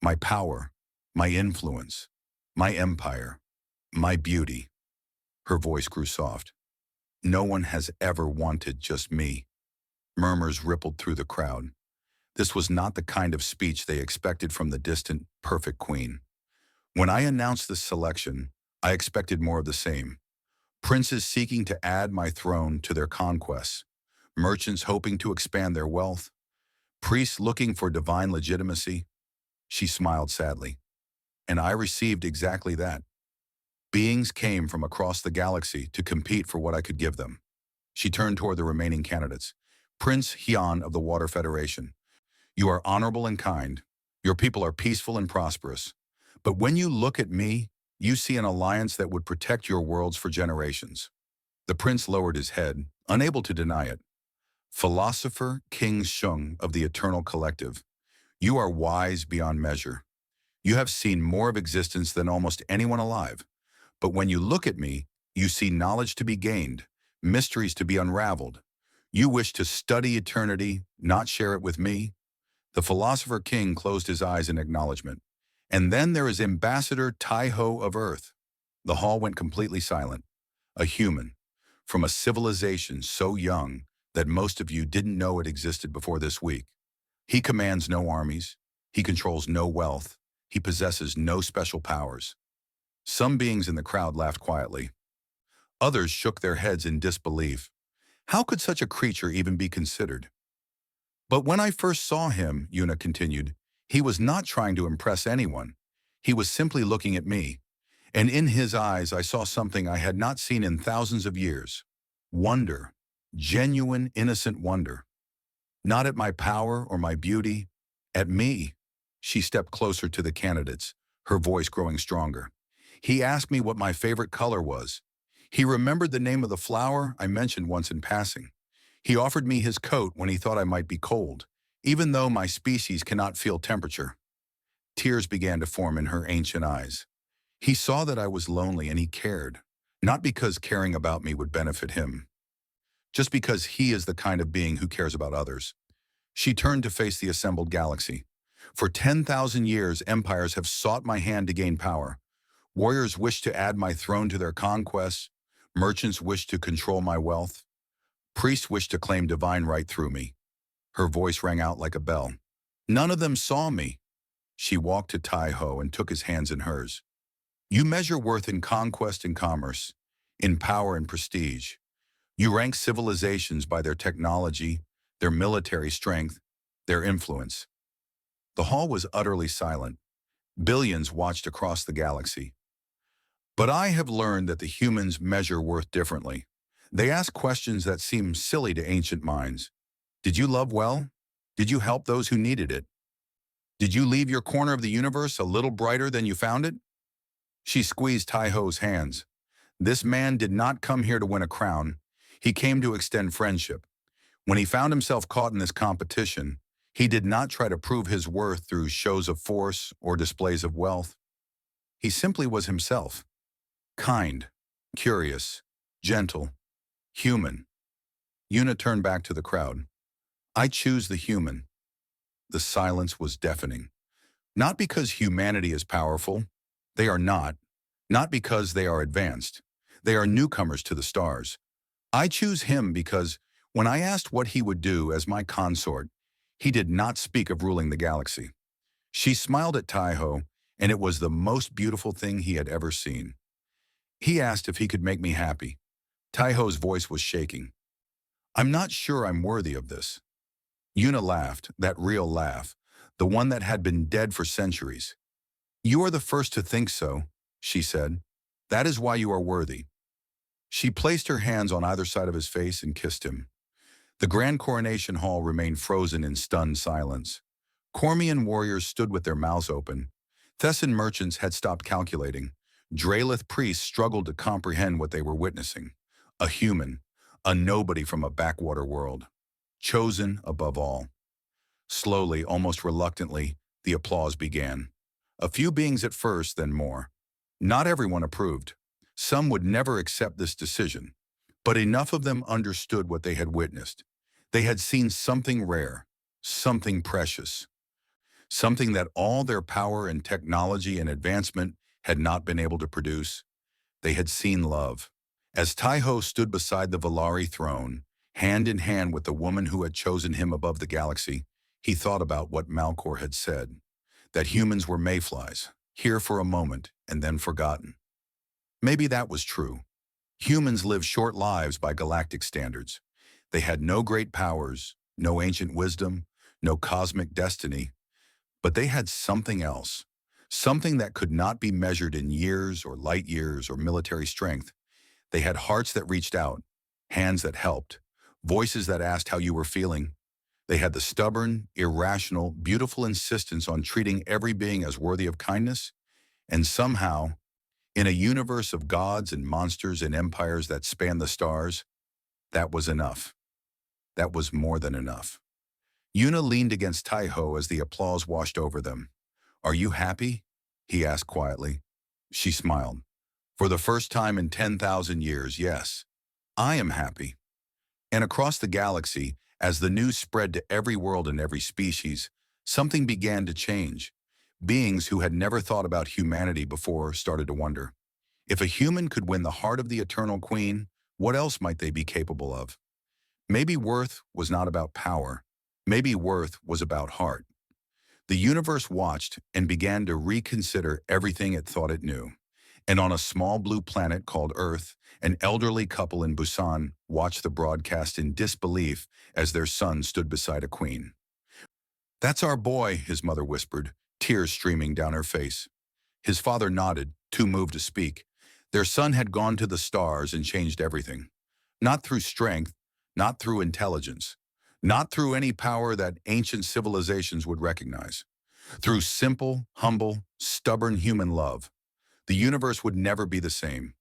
my power, my influence, my empire, my beauty." Her voice grew soft. "No one has ever wanted just me." Murmurs rippled through the crowd. This was not the kind of speech they expected from the distant, perfect queen. "When I announced this selection, I expected more of the same. Princes seeking to add my throne to their conquests, merchants hoping to expand their wealth, priests looking for divine legitimacy." She smiled sadly. "And I received exactly that. Beings came from across the galaxy to compete for what I could give them." She turned toward the remaining candidates. "Prince Hyun of the Water Federation, you are honorable and kind. Your people are peaceful and prosperous. But when you look at me, you see an alliance that would protect your worlds for generations." The prince lowered his head, unable to deny it. "Philosopher King Shung of the Eternal Collective, you are wise beyond measure. You have seen more of existence than almost anyone alive. But when you look at me, you see knowledge to be gained, mysteries to be unraveled. You wish to study eternity, not share it with me. The philosopher king closed his eyes in acknowledgement. And then there is Ambassador Tai-Ho of Earth. The hall went completely silent. A human, from a civilization so young that most of you didn't know it existed before this week. He commands no armies. He controls no wealth. He possesses no special powers. Some beings in the crowd laughed quietly. Others shook their heads in disbelief. How could such a creature even be considered? But when I first saw him, Yuna continued, he was not trying to impress anyone. He was simply looking at me. And in his eyes I saw something I had not seen in thousands of years. Wonder. Genuine, innocent wonder. Not at my power or my beauty. At me. She stepped closer to the candidates, her voice growing stronger. He asked me what my favorite color was. He remembered the name of the flower I mentioned once in passing. He offered me his coat when he thought I might be cold, even though my species cannot feel temperature. Tears began to form in her ancient eyes. He saw that I was lonely and he cared, not because caring about me would benefit him, just because he is the kind of being who cares about others. She turned to face the assembled galaxy. For 10,000 years, empires have sought my hand to gain power. Warriors wish to add my throne to their conquests. Merchants wish to control my wealth. Priests wish to claim divine right through me. Her voice rang out like a bell. None of them saw me. She walked to Tai-Ho and took his hands in hers. You measure worth in conquest and commerce, in power and prestige. You rank civilizations by their technology, their military strength, their influence. The hall was utterly silent. Billions watched across the galaxy. But I have learned that the humans measure worth differently. They ask questions that seem silly to ancient minds. Did you love well? Did you help those who needed it? Did you leave your corner of the universe a little brighter than you found it? She squeezed Tai-Ho's hands. This man did not come here to win a crown. He came to extend friendship. When he found himself caught in this competition, he did not try to prove his worth through shows of force or displays of wealth. He simply was himself. Kind, curious, gentle, human. Yuna turned back to the crowd. I choose the human. The silence was deafening. Not because humanity is powerful. They are not. Not because they are advanced. They are newcomers to the stars. I choose him because when I asked what he would do as my consort, he did not speak of ruling the galaxy. She smiled at Tai-Ho, and it was the most beautiful thing he had ever seen. He asked if he could make me happy. Tai-Ho's voice was shaking. I'm not sure I'm worthy of this. Yuna laughed, that real laugh, the one that had been dead for centuries. You are the first to think so, she said. That is why you are worthy. She placed her hands on either side of his face and kissed him. The grand coronation hall remained frozen in stunned silence. Cormian warriors stood with their mouths open. Thessan merchants had stopped calculating. Draelith priests struggled to comprehend what they were witnessing. A human, a nobody from a backwater world. Chosen above all. Slowly, almost reluctantly, the applause began. A few beings at first, then more. Not everyone approved. Some would never accept this decision. But enough of them understood what they had witnessed. They had seen something rare, something precious, something that all their power and technology and advancement had not been able to produce. They had seen love. As Tai-Ho stood beside the Valari throne, hand in hand with the woman who had chosen him above the galaxy, he thought about what Malcor had said, that humans were mayflies, here for a moment and then forgotten. Maybe that was true. Humans live short lives by galactic standards. They had no great powers, no ancient wisdom, no cosmic destiny, but they had something else, something that could not be measured in years or light years or military strength. They had hearts that reached out, hands that helped, voices that asked how you were feeling. They had the stubborn, irrational, beautiful insistence on treating every being as worthy of kindness, and somehow, in a universe of gods and monsters and empires that span the stars, that was enough. That was more than enough. Yuna leaned against Tai-Ho as the applause washed over them. Are you happy? He asked quietly. She smiled. For the first time in 10,000 years, yes. I am happy. And across the galaxy, as the news spread to every world and every species, something began to change. Beings who had never thought about humanity before started to wonder. If a human could win the heart of the Eternal Queen, what else might they be capable of? Maybe worth was not about power. Maybe worth was about heart. The universe watched and began to reconsider everything it thought it knew. And on a small blue planet called Earth, an elderly couple in Busan watched the broadcast in disbelief as their son stood beside a queen. "That's our boy," his mother whispered, tears streaming down her face. His father nodded, too moved to speak. Their son had gone to the stars and changed everything. Not through strength, not through intelligence, not through any power that ancient civilizations would recognize. Through simple, humble, stubborn human love. The universe would never be the same.